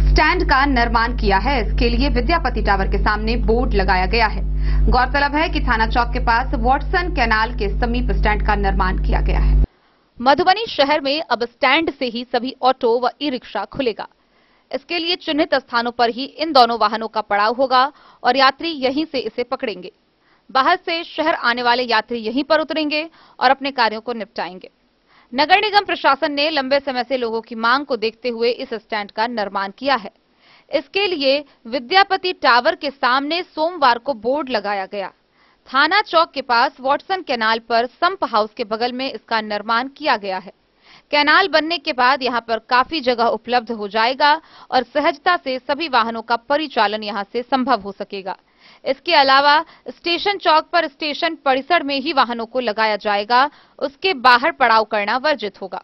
स्टैंड का निर्माण किया है। इसके लिए विद्यापति टावर के सामने बोर्ड लगाया गया है। गौरतलब है कि थाना चौक के पास वॉटसन कैनाल के समीप स्टैंड का निर्माण किया गया है। मधुबनी शहर में अब स्टैंड से ही सभी ऑटो व ई रिक्शा खुलेगा। इसके लिए चिन्हित स्थानों पर ही इन दोनों वाहनों का पड़ाव होगा और यात्री यहीं से इसे पकड़ेंगे। बाहर से शहर आने वाले यात्री यहीं पर उतरेंगे और अपने कार्यों को निपटाएंगे। नगर निगम प्रशासन ने लंबे समय से लोगों की मांग को देखते हुए इस स्टैंड का निर्माण किया है। इसके लिए विद्यापति टावर के सामने सोमवार को बोर्ड लगाया गया। थाना चौक के पास वॉटसन कैनाल पर संप हाउस के बगल में इसका निर्माण किया गया है। कैनाल बनने के बाद यहां पर काफी जगह उपलब्ध हो जाएगा और सहजता से सभी वाहनों का परिचालन यहां से संभव हो सकेगा। इसके अलावा स्टेशन चौक पर स्टेशन परिसर में ही वाहनों को लगाया जाएगा, उसके बाहर पड़ाव करना वर्जित होगा।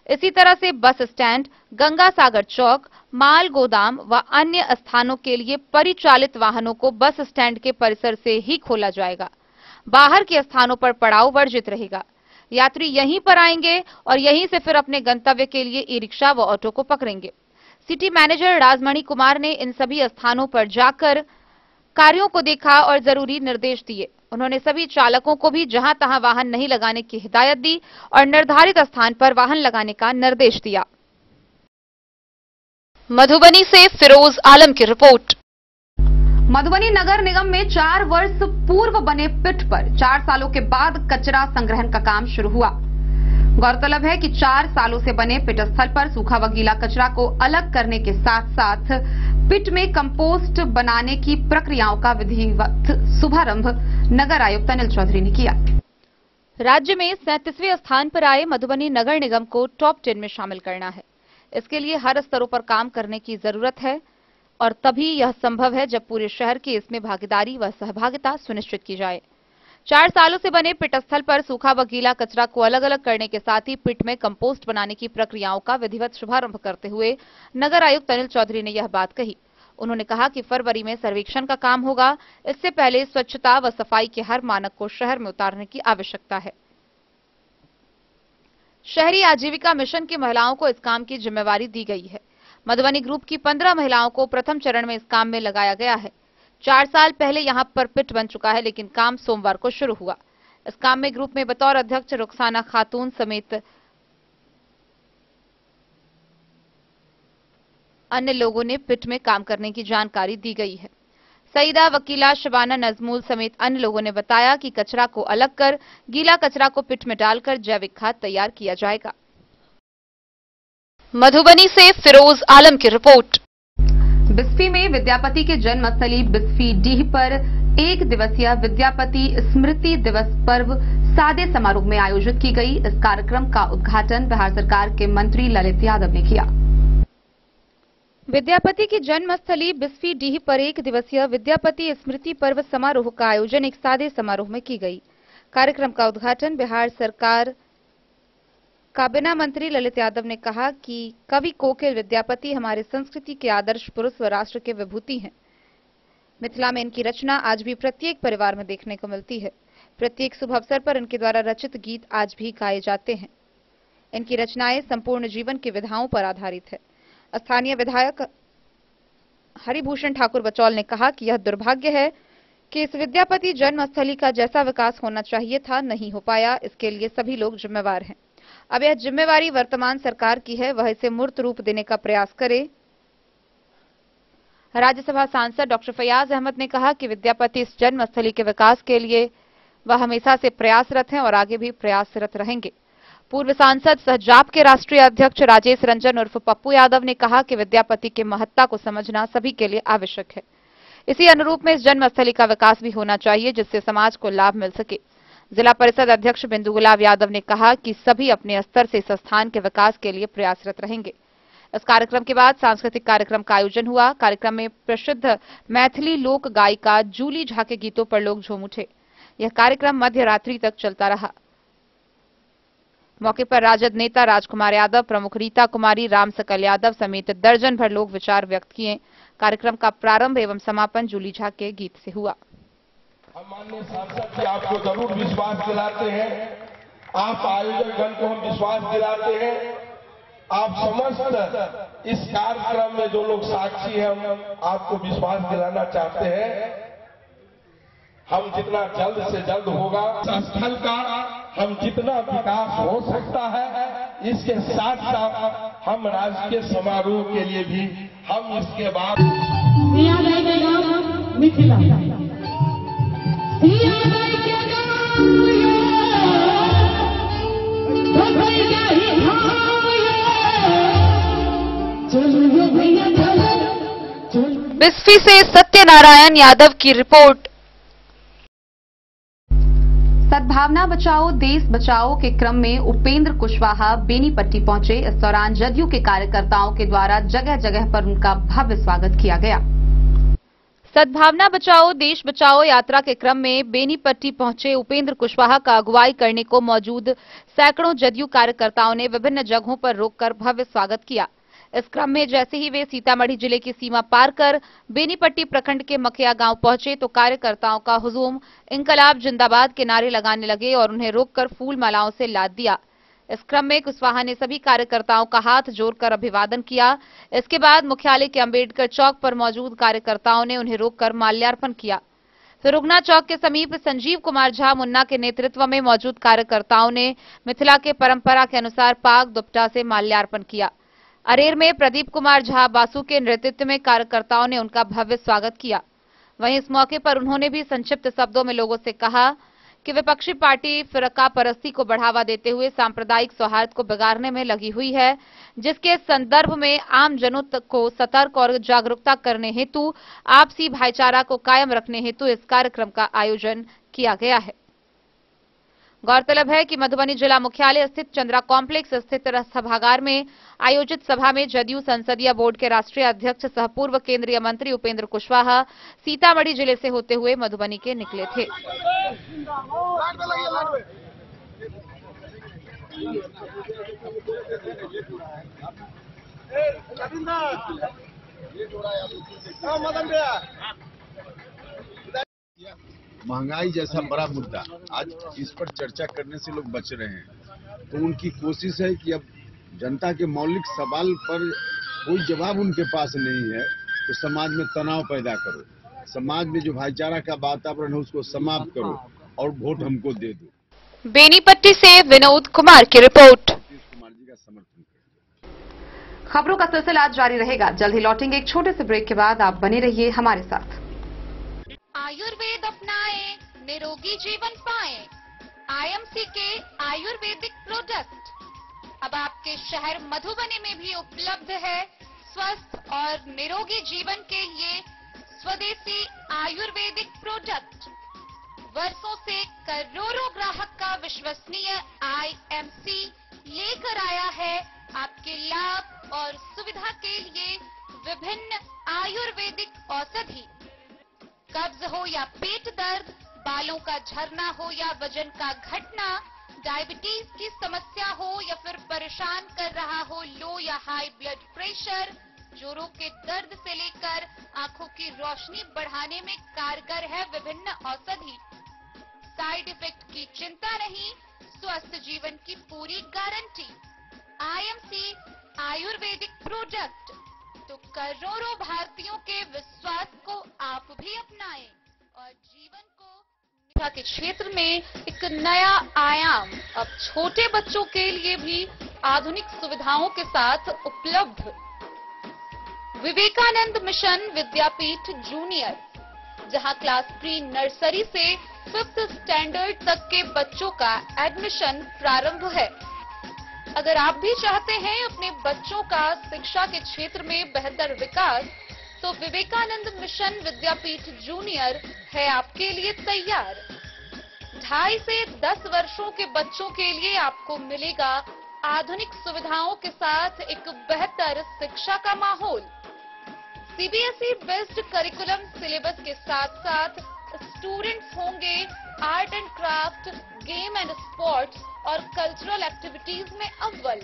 इसी तरह से बस स्टैंड, गंगा सागर चौक, माल गोदाम व अन्य स्थानों के लिए परिचालित वाहनों को बस स्टैंड के परिसर से ही खोला जाएगा। बाहर के स्थानों पर पड़ाव वर्जित रहेगा। यात्री यहीं पर आएंगे और यहीं से फिर अपने गंतव्य के लिए ई रिक्शा व ऑटो को पकड़ेंगे। सिटी मैनेजर राजमणि कुमार ने इन सभी स्थानों पर जाकर कार्यों को देखा और जरूरी निर्देश दिए। उन्होंने सभी चालकों को भी जहां तहां वाहन नहीं लगाने की हिदायत दी और निर्धारित स्थान पर वाहन लगाने का निर्देश दिया। मधुबनी से फिरोज आलम की रिपोर्ट। मधुबनी नगर निगम में 4 वर्ष पूर्व बने पिट पर 4 सालों के बाद कचरा संग्रहण का काम शुरू हुआ। गौरतलब है कि 4 सालों से बने पिट स्थल पर सूखा व गीला कचरा को अलग करने के साथ साथ पिट में कंपोस्ट बनाने की प्रक्रियाओं का विधिवत शुभारंभ नगर आयुक्त अनिल चौधरी ने किया। राज्य में 37वें स्थान पर आए मधुबनी नगर निगम को टॉप 10 में शामिल करना है। इसके लिए हर स्तरों पर काम करने की जरूरत है और तभी यह संभव है जब पूरे शहर की इसमें भागीदारी व सहभागिता सुनिश्चित की जाए। 4 सालों से बने पिट स्थल पर सूखा व गीला कचरा को अलग अलग करने के साथ ही पिट में कंपोस्ट बनाने की प्रक्रियाओं का विधिवत शुभारंभ करते हुए नगर आयुक्त अनिल चौधरी ने यह बात कही। उन्होंने कहा कि फरवरी में सर्वेक्षण का काम होगा। इससे पहले स्वच्छता व सफाई के हर मानक को शहर में उतारने की आवश्यकता है। शहरी आजीविका मिशन की महिलाओं को इस काम की जिम्मेवारी दी गई है। मधुबनी ग्रुप की 15 महिलाओं को प्रथम चरण में इस काम में लगाया गया है। 4 साल पहले यहां पर पिट बन चुका है, लेकिन काम सोमवार को शुरू हुआ। इस काम में ग्रुप में बतौर अध्यक्ष रुखसाना खातून समेत अन्य लोगों ने पिट में काम करने की जानकारी दी गई है। सईदा, वकीला, शबाना, नजमूल समेत अन्य लोगों ने बताया कि कचरा को अलग कर गीला कचरा को पिट में डालकर जैविक खाद तैयार किया जाएगा। मधुबनी से फिरोज आलम की रिपोर्ट। बिस्फी में विद्यापति के जन्मस्थली बिस्फी डीह पर 1 दिवसीय विद्यापति स्मृति दिवस पर्व सादे समारोह में आयोजित की गई। इस कार्यक्रम का उद्घाटन बिहार सरकार के मंत्री ललित यादव ने किया। विद्यापति की जन्मस्थली बिस्फी डीह पर 1 दिवसीय विद्यापति स्मृति पर्व समारोह का आयोजन एक सादे समारोह में की गई। कार्यक्रम का उद्घाटन बिहार सरकार काबीना मंत्री ललित यादव ने कहा कि कवि कोकिल विद्यापति हमारे संस्कृति के आदर्श पुरुष व राष्ट्र के विभूति हैं। मिथिला में इनकी रचना आज भी प्रत्येक परिवार में देखने को मिलती है। प्रत्येक शुभ अवसर पर इनके द्वारा रचित गीत आज भी गाए जाते हैं। इनकी रचनाएं संपूर्ण जीवन की विधाओं पर आधारित है। स्थानीय विधायक हरिभूषण ठाकुर बचौल ने कहा कि यह दुर्भाग्य है कि इस विद्यापति जन्मस्थली का जैसा विकास होना चाहिए था नहीं हो पाया। इसके लिए सभी लोग जिम्मेवार हैं। अब यह जिम्मेवारी वर्तमान सरकार की है, वह इसे मूर्त रूप देने का प्रयास करे। राज्यसभा सांसद डॉक्टर फयाज अहमद ने कहा कि विद्यापति इस जन्मस्थली के विकास के लिए वह हमेशा से प्रयासरत हैं और आगे भी प्रयासरत रहेंगे। पूर्व सांसद सहजाप के राष्ट्रीय अध्यक्ष राजेश रंजन उर्फ पप्पू यादव ने कहा कि विद्यापति के महत्ता को समझना सभी के लिए आवश्यक है। इसी अनुरूप में इस जन्मस्थली का विकास भी होना चाहिए जिससे समाज को लाभ मिल सके। जिला परिषद अध्यक्ष बिंदु गुलाब यादव ने कहा कि सभी अपने स्तर से इस स्थान के विकास के लिए प्रयासरत रहेंगे। इस कार्यक्रम के बाद सांस्कृतिक कार्यक्रम का आयोजन हुआ। कार्यक्रम में प्रसिद्ध मैथिली लोक गायिका जूली झा के गीतों पर लोग झूम उठे। यह कार्यक्रम मध्य रात्रि तक चलता रहा। मौके पर राजद नेता राजकुमार यादव, प्रमुख रीता कुमारी, राम सकल यादव समेत दर्जन भर लोग विचार व्यक्त किए। कार्यक्रम का प्रारंभ एवं समापन जूली झा के गीत से हुआ। हम माननीय सांसद जी आपको जरूर विश्वास दिलाते हैं, आप आयोजकगण को हम विश्वास दिलाते हैं, आप समस्त इस कार्यक्रम में जो लोग साक्षी हैं हम आपको विश्वास दिलाना चाहते हैं, हम जितना जल्द से जल्द होगा स्थल का हम जितना विकास हो सकता है, इसके साथ साथ हम राजकीय समारोह के लिए भी हम इसके बाद मिथिला बिस्फी से सत्यनारायण यादव की रिपोर्ट। सद्भावना बचाओ देश बचाओ के क्रम में उपेंद्र कुशवाहा बेनीपट्टी पहुंचे। इस दौरान जदयू के कार्यकर्ताओं के द्वारा जगह जगह पर उनका भव्य स्वागत किया गया। सद्भावना बचाओ देश बचाओ यात्रा के क्रम में बेनीपट्टी पहुंचे उपेंद्र कुशवाहा का अगुवाई करने को मौजूद सैकड़ों जदयू कार्यकर्ताओं ने विभिन्न जगहों पर रोककर भव्य स्वागत किया। इस क्रम में जैसे ही वे सीतामढ़ी जिले की सीमा पार कर बेनीपट्टी प्रखंड के मखिया गांव पहुंचे तो कार्यकर्ताओं का हुजूम इंकलाब जिंदाबाद के नारे लगाने लगे और उन्हें रोककर फूल मालाओं से लाद दिया। इस क्रम में कुशवाहा ने सभी कार्यकर्ताओं का हाथ जोड़कर अभिवादन किया। इसके बाद मुख्यालय के अंबेडकर चौक पर मौजूद कार्यकर्ताओं ने उन्हें रोककर माल्यार्पण किया। फिर रुगना चौक के समीप संजीव कुमार झा मुन्ना के नेतृत्व में मौजूद कार्यकर्ताओं ने मिथिला के परंपरा के अनुसार पाग दुपट्टा से माल्यार्पण किया। अरेर में प्रदीप कुमार झा बासु के नेतृत्व में कार्यकर्ताओं ने उनका भव्य स्वागत किया। वहीं इस मौके पर उन्होंने भी संक्षिप्त शब्दों में लोगों से कहा कि विपक्षी पार्टी फिरका परस्ती को बढ़ावा देते हुए सांप्रदायिक सौहार्द को बिगाड़ने में लगी हुई है, जिसके संदर्भ में आम जनों को सतर्क और जागरूकता करने हेतु आपसी भाईचारा को कायम रखने हेतु इस कार्यक्रम का आयोजन किया गया है। गौरतलब है कि मधुबनी जिला मुख्यालय स्थित चंद्रा कॉम्प्लेक्स स्थित सभागार में आयोजित सभा में जदयू संसदीय बोर्ड के राष्ट्रीय अध्यक्ष सह पूर्व केंद्रीय मंत्री उपेंद्र कुशवाहा सीतामढ़ी जिले से होते हुए मधुबनी के निकले थे। महंगाई जैसा बड़ा मुद्दा आज इस पर चर्चा करने से लोग बच रहे हैं, तो उनकी कोशिश है कि अब जनता के मौलिक सवाल पर कोई जवाब उनके पास नहीं है तो समाज में तनाव पैदा करो, समाज में जो भाईचारा का वातावरण है उसको समाप्त करो और वोट हमको दे दो। बेनीपट्टी से विनोद कुमार की रिपोर्ट। कुमार जी का समर्थन करें। खबरों का सिलसिला आज जारी रहेगा। जल्द ही लौटेंगे एक छोटे से ब्रेक के बाद। आप बने रहिए हमारे साथ। आयुर्वेद अपनाएं, निरोगी जीवन पाएं। आईएमसी के आयुर्वेदिक प्रोडक्ट अब आपके शहर मधुबनी में भी उपलब्ध है। स्वस्थ और निरोगी जीवन के लिए स्वदेशी आयुर्वेदिक प्रोडक्ट वर्षों से करोड़ों ग्राहक का विश्वसनीय आईएमसी लेकर आया है आपके लाभ और सुविधा के लिए विभिन्न आयुर्वेदिक औषधि। कब्ज हो या पेट दर्द, बालों का झरना हो या वजन का घटना, डायबिटीज की समस्या हो या फिर परेशान कर रहा हो लो या हाई ब्लड प्रेशर, जोड़ों के दर्द से लेकर आंखों की रोशनी बढ़ाने में कारगर है विभिन्न औषधि। साइड इफेक्ट की चिंता नहीं, स्वस्थ जीवन की पूरी गारंटी। आईएमसी आयुर्वेदिक प्रोडक्ट तो करोड़ों भारतीयों के विश्वास को आप भी अपनाएं और जीवन को शिक्षा के क्षेत्र में एक नया आयाम अब छोटे बच्चों के लिए भी आधुनिक सुविधाओं के साथ उपलब्ध। विवेकानंद मिशन विद्यापीठ जूनियर, जहां क्लास प्री नर्सरी से 5th स्टैंडर्ड तक के बच्चों का एडमिशन प्रारंभ है। अगर आप भी चाहते हैं अपने बच्चों का शिक्षा के क्षेत्र में बेहतर विकास, तो विवेकानंद मिशन विद्यापीठ जूनियर है आपके लिए तैयार। 2.5 से 10 वर्षों के बच्चों के लिए आपको मिलेगा आधुनिक सुविधाओं के साथ एक बेहतर शिक्षा का माहौल। सीबीएसई बेस्ड करिकुलम सिलेबस के साथ साथ स्टूडेंट्स होंगे art and craft, game and sports और कल्चरल एक्टिविटीज में अव्वल।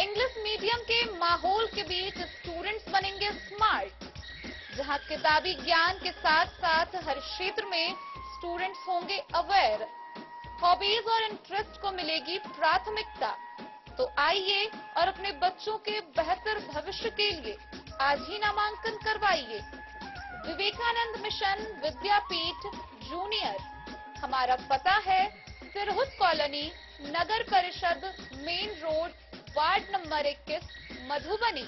इंग्लिश मीडियम के माहौल के बीच स्टूडेंट्स बनेंगे स्मार्ट, जहां किताबी ज्ञान के साथ साथ हर क्षेत्र में स्टूडेंट्स होंगे अवेयर, हॉबीज और इंटरेस्ट को मिलेगी प्राथमिकता। तो आइए और अपने बच्चों के बेहतर भविष्य के लिए आज ही नामांकन करवाइए। Vivekananda mission Vidyapeeth junior. हमारा पता है सिरहुत कॉलोनी, नगर परिषद, main road, ward number 21, Madhubani.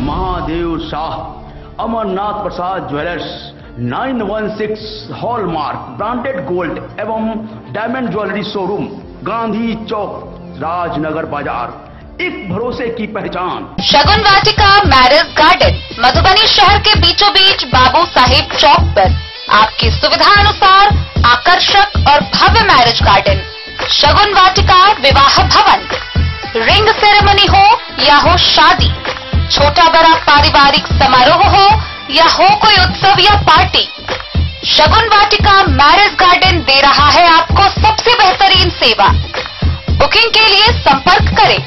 Mahadev Shah, Amarnath Prasad jewellers, 916 hallmark branded gold एवं डायमंड ज्वेलरी शोरूम, गांधी चौक, राजनगर बाजार, एक भरोसे की पहचान। शगुन वाटिका मैरिज गार्डन, मधुबनी शहर के बीचों बीच बाबू साहिब चौक पर आपकी सुविधा अनुसार आकर्षक और भव्य मैरिज गार्डन। शगुन वाटिका विवाह भवन, रिंग सेरेमनी हो या हो शादी, छोटा बड़ा पारिवारिक समारोह हो या हो कोई उत्सव या पार्टी, शगुन वाटिका मैरिज गार्डन दे रहा है आपको सबसे बेहतरीन सेवा। बुकिंग के लिए संपर्क करें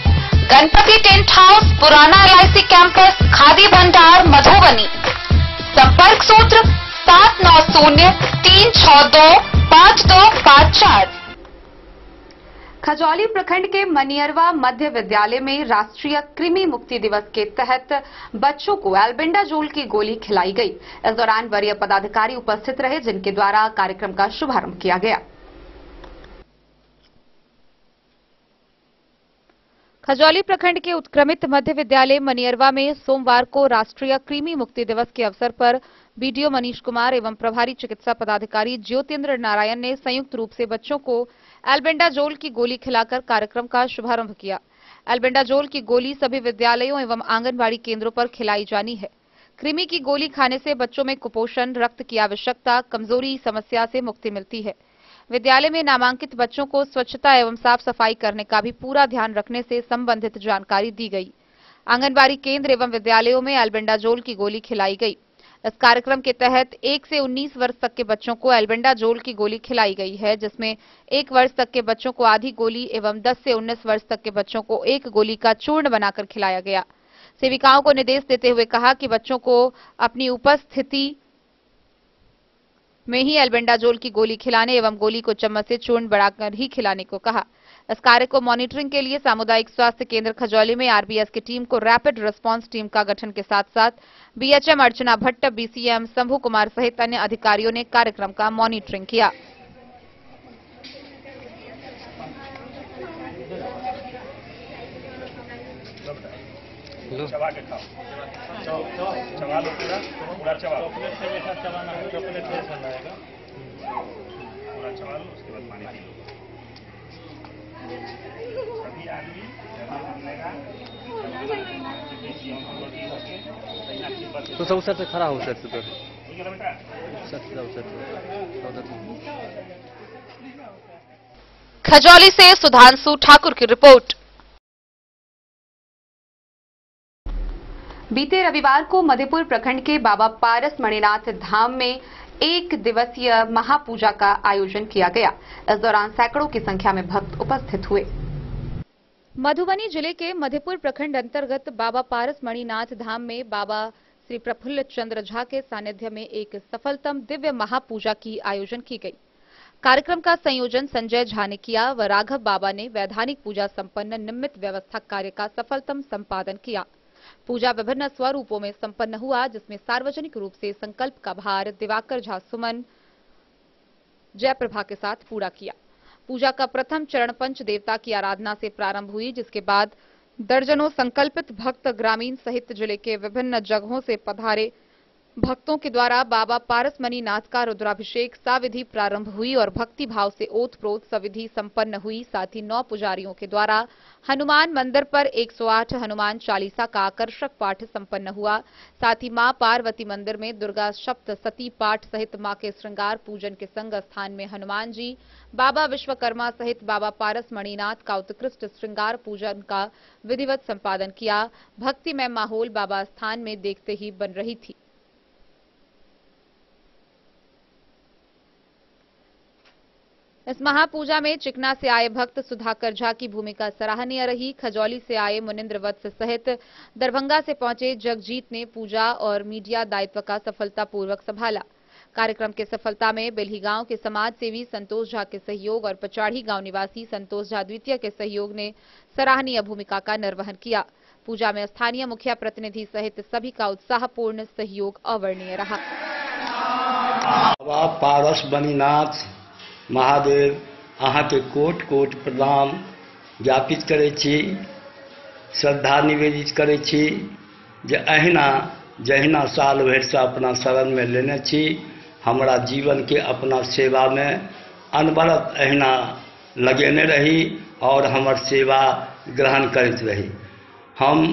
गणपति टेंट हाउस, पुराना LIC कैंपस, खादी भंडार, मधुबनी। संपर्क सूत्र 7903625254। खजौली प्रखंड के मनियरवा मध्य विद्यालय में राष्ट्रीय कृमि मुक्ति दिवस के तहत बच्चों को एल्बेंडाजोल की गोली खिलाई गई। इस दौरान वरीय पदाधिकारी उपस्थित रहे, जिनके द्वारा कार्यक्रम का शुभारंभ किया गया। खजौली प्रखंड के उत्क्रमित मध्य विद्यालय मनियरवा में सोमवार को राष्ट्रीय कृमि मुक्ति दिवस के अवसर पर बीडीओ मनीष कुमार एवं प्रभारी चिकित्सा पदाधिकारी ज्योतिन्द्र नारायण ने संयुक्त रूप से बच्चों को एल्बेंडाजोल की गोली खिलाकर कार्यक्रम का शुभारंभ किया। एल्बेंडाजोल की गोली सभी विद्यालयों एवं आंगनबाड़ी केंद्रों पर खिलाई जानी है। कृमि की गोली खाने से बच्चों में कुपोषण, रक्त की आवश्यकता, कमजोरी समस्या से मुक्ति मिलती है। विद्यालय में नामांकित बच्चों को स्वच्छता एवं साफ सफाई करने का भी पूरा ध्यान रखने से संबंधित जानकारी दी गई। आंगनबाड़ी केंद्र एवं विद्यालयों में एल्बेंडाजोल की गोली खिलाई गई। इस कार्यक्रम के तहत 1 से 19 वर्ष तक के बच्चों को एल्बेंडाजोल की गोली खिलाई गई है, जिसमें 1 वर्ष तक के बच्चों को आधी गोली एवं 10 से 19 वर्ष तक के बच्चों को 1 गोली का चूर्ण बनाकर खिलाया गया। सेविकाओं को निर्देश देते हुए कहा कि बच्चों को अपनी उपस्थिति में ही एल्बेंडाजोल की गोली खिलाने एवं गोली को चम्मच से चूर्ण बढ़ाकर ही खिलाने को कहा। इस कार्य को मॉनिटरिंग के लिए सामुदायिक स्वास्थ्य केंद्र खजौली में आरबीएस की टीम को रैपिड रिस्पांस टीम का गठन के साथ साथ बीएचएम अर्चना भट्ट, बीसीएम शंभू कुमार सहित अन्य अधिकारियों ने कार्यक्रम का मॉनिटरिंग किया। चबा के खाओ, चबा लो पूरा चबा लो, चॉकलेट से जैसा चबाना है, चॉकलेट जैसा रहेगा, पूरा चबा लो, उसके बाद पानी पी लो। सभी आदमी तो सब से खड़ा हो सकते तो खजौली से सुधांशु ठाकुर की रिपोर्ट। बीते रविवार को मधेपुर प्रखंड के बाबा पारस मणिनाथ धाम में 1 दिवसीय महापूजा का आयोजन किया गया। इस दौरान सैकड़ों की संख्या में भक्त उपस्थित हुए। मधुबनी जिले के मधेपुर प्रखंड अंतर्गत बाबा पारस मणिनाथ धाम में बाबा श्री प्रफुल्ल चंद्र झा के सानिध्य में एक सफलतम दिव्य महापूजा की आयोजन की गई। कार्यक्रम का संयोजन संजय झा ने किया व राघव बाबा ने वैधानिक पूजा संपन्न निमित्त व्यवस्था कार्य का सफलतम संपादन किया। पूजा विभिन्न स्वरूपों में संपन्न हुआ, जिसमें सार्वजनिक रूप से संकल्प का भार दिवाकर झा सुमन, जय प्रभा के साथ पूरा किया। पूजा का प्रथम चरण पंच देवता की आराधना से प्रारंभ हुई, जिसके बाद दर्जनों संकल्पित भक्त ग्रामीण सहित जिले के विभिन्न जगहों से पधारे भक्तों के द्वारा बाबा पारसमणि नाथ का रुद्राभिषेक साविधि प्रारंभ हुई और भक्ति भाव से ओतप्रोत सविधि संपन्न हुई। साथ ही 9 पुजारियों के द्वारा हनुमान मंदिर पर 108 हनुमान चालीसा का आकर्षक पाठ संपन्न हुआ। साथ ही मां पार्वती मंदिर में दुर्गा सप्तशती पाठ सहित मां के श्रृंगार पूजन के संग स्थान में हनुमान जी, बाबा विश्वकर्मा सहित बाबा पारसमणि नाथ का उत्कृष्ट श्रृंगार पूजन का विधिवत संपादन किया। भक्तिमय माहौल बाबा स्थान में देखते ही बन रही थी। इस महापूजा में चिकना से आए भक्त सुधाकर झा की भूमिका सराहनीय रही। खजौली से आए मुनिंद्र वत्स सहित दरभंगा से पहुंचे जगजीत ने पूजा और मीडिया दायित्व का सफलतापूर्वक संभाला। कार्यक्रम के सफलता में बेल्ही गांव के समाज सेवी संतोष झा के सहयोग और पचाड़ी गांव निवासी संतोष झा द्वितीय के सहयोग ने सराहनीय भूमिका का निर्वहन किया। पूजा में स्थानीय मुखिया प्रतिनिधि सहित सभी का उत्साहपूर्ण सहयोग अवर्णनीय रहा। बाबा पारसमणि नाथ महादेव अहाँ के कोट कोट प्रणाम ज्ञापित करै छी, श्रद्धा निवेदित करै छी जे अहिना जहिना साल भरि से अपना शरण में लेने छी, हमरा जीवन के अपना सेवा में अनवरत अहिना लगेने रही और हमर सेवा ग्रहण करैत रही। हम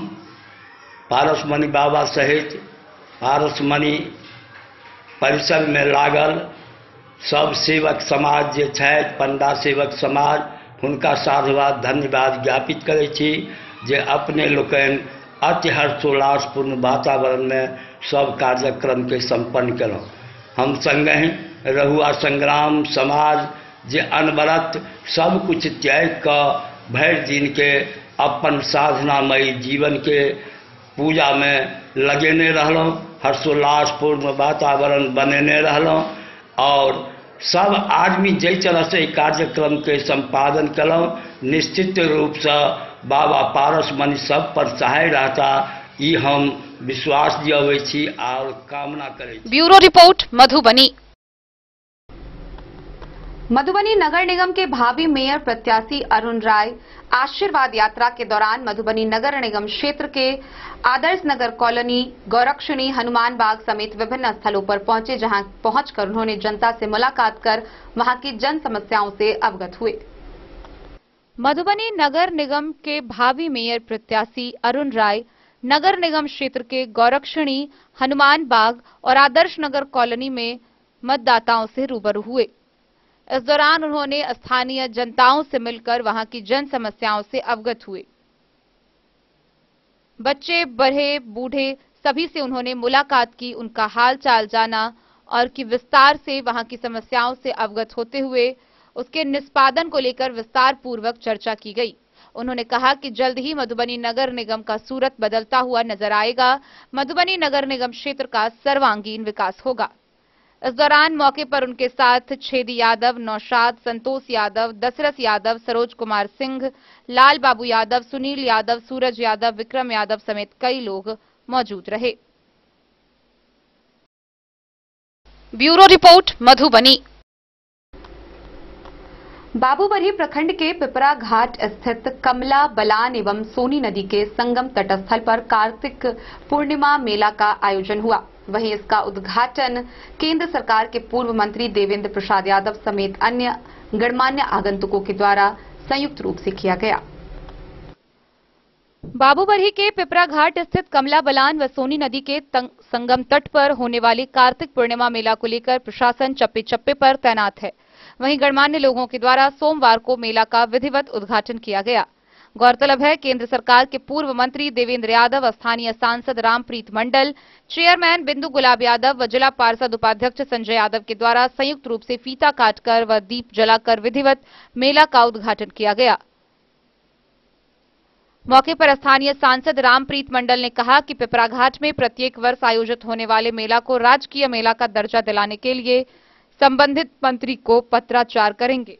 पारसमणि बाबा सहित पारसमणि परिसर में लागल सब सेवक समाज जे छथि, पंडा सेवक समाज, हुनका साधुवाद धन्यवाद ज्ञापित करै छी जे अपने लोकनि अति हर्षोल्लासपूर्ण वातावरण में सब कार्यक्रम के संपन्न केलहुँ। हम संगहि रहुआ संग्राम समाज जे अनवरत सब कुछ त्याग कऽ भरि दिन के अपन साधनामयी जीवन के पूजा में लगेने रहलहुँ, हर्षोल्लासपूर्ण वातावरण बनेने रहलहुँ और सब आदमी जै तरह से कार्यक्रम के संपादन कलहुँ। निश्चित रूप से बाबा पारसमणि सब पर सहाय रहता, ई हम विश्वास दियबै छी और कामना करै छी। Bureau report Madhubani. मधुबनी नगर निगम के भावी मेयर प्रत्याशी अरुण राय आशीर्वाद यात्रा के दौरान मधुबनी नगर निगम क्षेत्र के आदर्श नगर कॉलोनी, गौरक्षणी, हनुमान बाग समेत विभिन्न स्थलों पर पहुंचे, जहां पहुंचकर उन्होंने जनता से मुलाकात कर वहां की जन समस्याओं से अवगत हुए। मधुबनी नगर निगम के भावी मेयर प्रत्याशी अरुण राय नगर निगम क्षेत्र के गौरक्षणी, हनुमान बाग और आदर्श नगर कॉलोनी में मतदाताओं से रूबरू हुए। इस दौरान उन्होंने स्थानीय जनताओं से मिलकर वहां की जन समस्याओं से अवगत हुए। बच्चे, बड़े, बूढ़े सभी से उन्होंने मुलाकात की, उनका हाल चाल जाना और कि विस्तार से वहां की समस्याओं से अवगत होते हुए उसके निष्पादन को लेकर विस्तार पूर्वक चर्चा की गई। उन्होंने कहा कि जल्द ही मधुबनी नगर निगम का सूरत बदलता हुआ नजर आएगा। मधुबनी नगर निगम क्षेत्र का सर्वांगीण विकास होगा। इस दौरान मौके पर उनके साथ छेदी यादव, नौशाद, संतोष यादव, दशरथ यादव, सरोज कुमार सिंह, लाल बाबू यादव, सुनील यादव, सूरज यादव, विक्रम यादव समेत कई लोग मौजूद रहे। Bureau report Madhubani. बाबूबरही प्रखंड के पिपरा घाट स्थित कमला बलान एवं सोनी नदी के संगम तटस्थल पर कार्तिक पूर्णिमा मेला का आयोजन हुआ। वहीं इसका उद्घाटन केंद्र सरकार के पूर्व मंत्री देवेंद्र प्रसाद यादव समेत अन्य गणमान्य आगंतुकों के द्वारा संयुक्त रूप से किया गया। बाबूबरही के पिपरा घाट स्थित कमला बलान व सोनी नदी के संगम तट पर होने वाले कार्तिक पूर्णिमा मेला को लेकर प्रशासन चप्पे चप्पे पर तैनात है। वहीं गणमान्य लोगों के द्वारा सोमवार को मेला का विधिवत उद्घाटन किया गया। गौरतलब है, केंद्र सरकार के पूर्व मंत्री देवेंद्र यादव, स्थानीय सांसद रामप्रीत मंडल, चेयरमैन बिंदु गुलाब यादव व जिला पार्षद उपाध्यक्ष संजय यादव के द्वारा संयुक्त रूप से फीता काटकर व दीप जलाकर विधिवत मेला का उद्घाटन किया गया। मौके पर स्थानीय सांसद रामप्रीत मंडल ने कहा कि पिपरा घाट में प्रत्येक वर्ष आयोजित होने वाले मेला को राजकीय मेला का दर्जा दिलाने के लिए संबंधित मंत्री को पत्राचार करेंगे।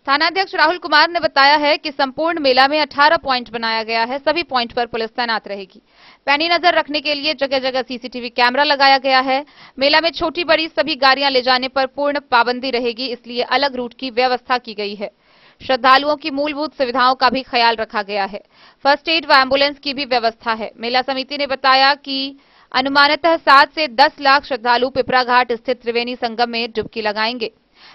थानाध्यक्ष राहुल कुमार ने बताया है कि संपूर्ण मेला में 18 पॉइंट बनाया गया है। सभी पॉइंट पर पुलिस तैनात रहेगी। पैनी नजर रखने के लिए जगह जगह सीसीटीवी कैमरा लगाया गया है। मेला में छोटी बड़ी सभी गाड़ियां ले जाने पर पूर्ण पाबंदी रहेगी, इसलिए अलग रूट की व्यवस्था की गई है। श्रद्धालुओं की मूलभूत सुविधाओं का भी ख्याल रखा गया है। फर्स्ट एड व एम्बुलेंस की भी व्यवस्था है। मेला समिति ने बताया कि अनुमानतः 7 से 10 लाख श्रद्धालु पिपरा घाट स्थित त्रिवेणी संगम में डुबकी लगाएंगे।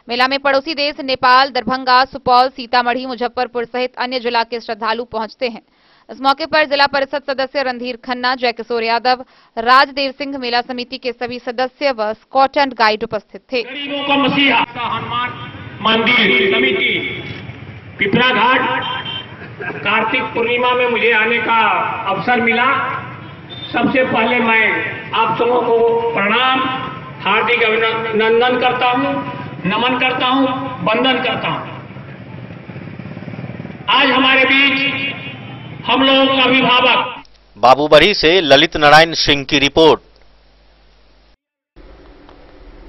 मेला में पड़ोसी देश नेपाल, दरभंगा, सुपौल, सीतामढ़ी, मुजफ्फरपुर सहित अन्य जिला के श्रद्धालु पहुंचते हैं। इस मौके पर जिला परिषद सदस्य रणधीर खन्ना, जयकिशोर यादव, राजदेव सिंह, मेला समिति के सभी सदस्य व स्कॉट एंड गाइड उपस्थित थे। गरीबों का मसीहा हनुमान मंदिर समिति पिपरा घाट कार्तिक पूर्णिमा में मुझे आने का अवसर मिला। सबसे पहले मैं आप सबों को प्रणाम, हार्दिक अभिनंदन करता हूं, नमन करता हूं, वंदन करता हूं। आज हमारे बीच हम लोगों का अभिभावक बाबूबढ़ी से ललित नारायण सिंह की रिपोर्ट।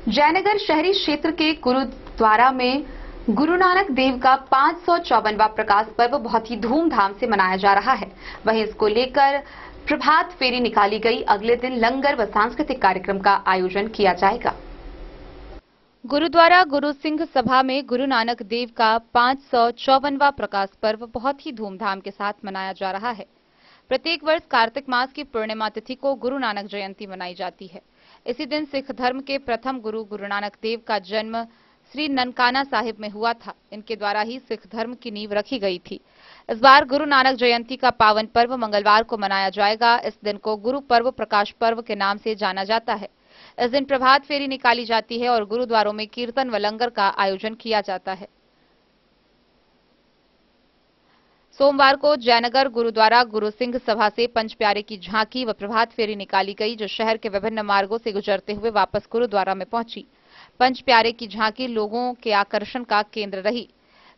जयनगर शहरी क्षेत्र के गुरुद्वारा में गुरु नानक देव का 554वां प्रकाश पर्व बहुत ही धूमधाम से मनाया जा रहा है। वहीं इसको लेकर प्रभात फेरी निकाली गई। अगले दिन लंगर व सांस्कृतिक कार्यक्रम का आयोजन किया जाएगा। गुरुद्वारा गुरु सिंह सभा में गुरु नानक देव का 554वां प्रकाश पर्व बहुत ही धूमधाम के साथ मनाया जा रहा है। प्रत्येक वर्ष कार्तिक मास की पूर्णिमा तिथि को गुरु नानक जयंती मनाई जाती है। इसी दिन सिख धर्म के प्रथम गुरु गुरु नानक देव का जन्म श्री ननकाना साहिब में हुआ था। इनके द्वारा ही सिख धर्म की नींव रखी गई थी। इस बार गुरु नानक जयंती का पावन पर्व मंगलवार को मनाया जाएगा। इस दिन को गुरु पर्व प्रकाश पर्व के नाम से जाना जाता है। इस दिन प्रभात फेरी निकाली जाती है और गुरुद्वारों में कीर्तन व लंगर का आयोजन किया जाता है। सोमवार को जयनगर गुरुद्वारा गुरु सिंह सभा से पंच प्यारे की झांकी व प्रभात फेरी निकाली गई, जो शहर के विभिन्न मार्गों से गुजरते हुए वापस गुरुद्वारा में पहुंची। पंच प्यारे की झांकी लोगों के आकर्षण का केंद्र रही।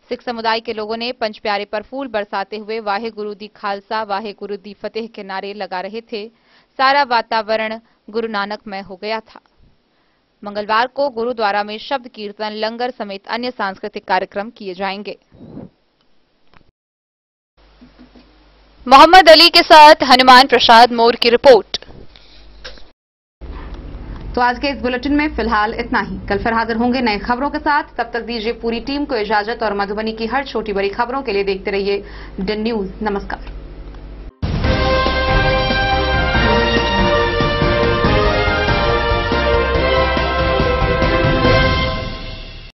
सिख समुदाय के लोगों ने पंच प्यारे पर फूल बरसाते हुए वाहे गुरु दी खालसा, वाहे गुरु दी फतेह के नारे लगा रहे थे। सारा वातावरण गुरु नानकमय हो गया था। मंगलवार को गुरुद्वारा में शब्द कीर्तन, लंगर समेत अन्य सांस्कृतिक कार्यक्रम किए जाएंगे। मोहम्मद अली के साथ हनुमान प्रसाद मोर की रिपोर्ट। तो आज के इस बुलेटिन में फिलहाल इतना ही। कल फिर हाजिर होंगे नई खबरों के साथ। तब तक दीजिए पूरी टीम को इजाजत और मधुबनी की हर छोटी बड़ी खबरों के लिए देखते रहिए DIN न्यूज। नमस्कार।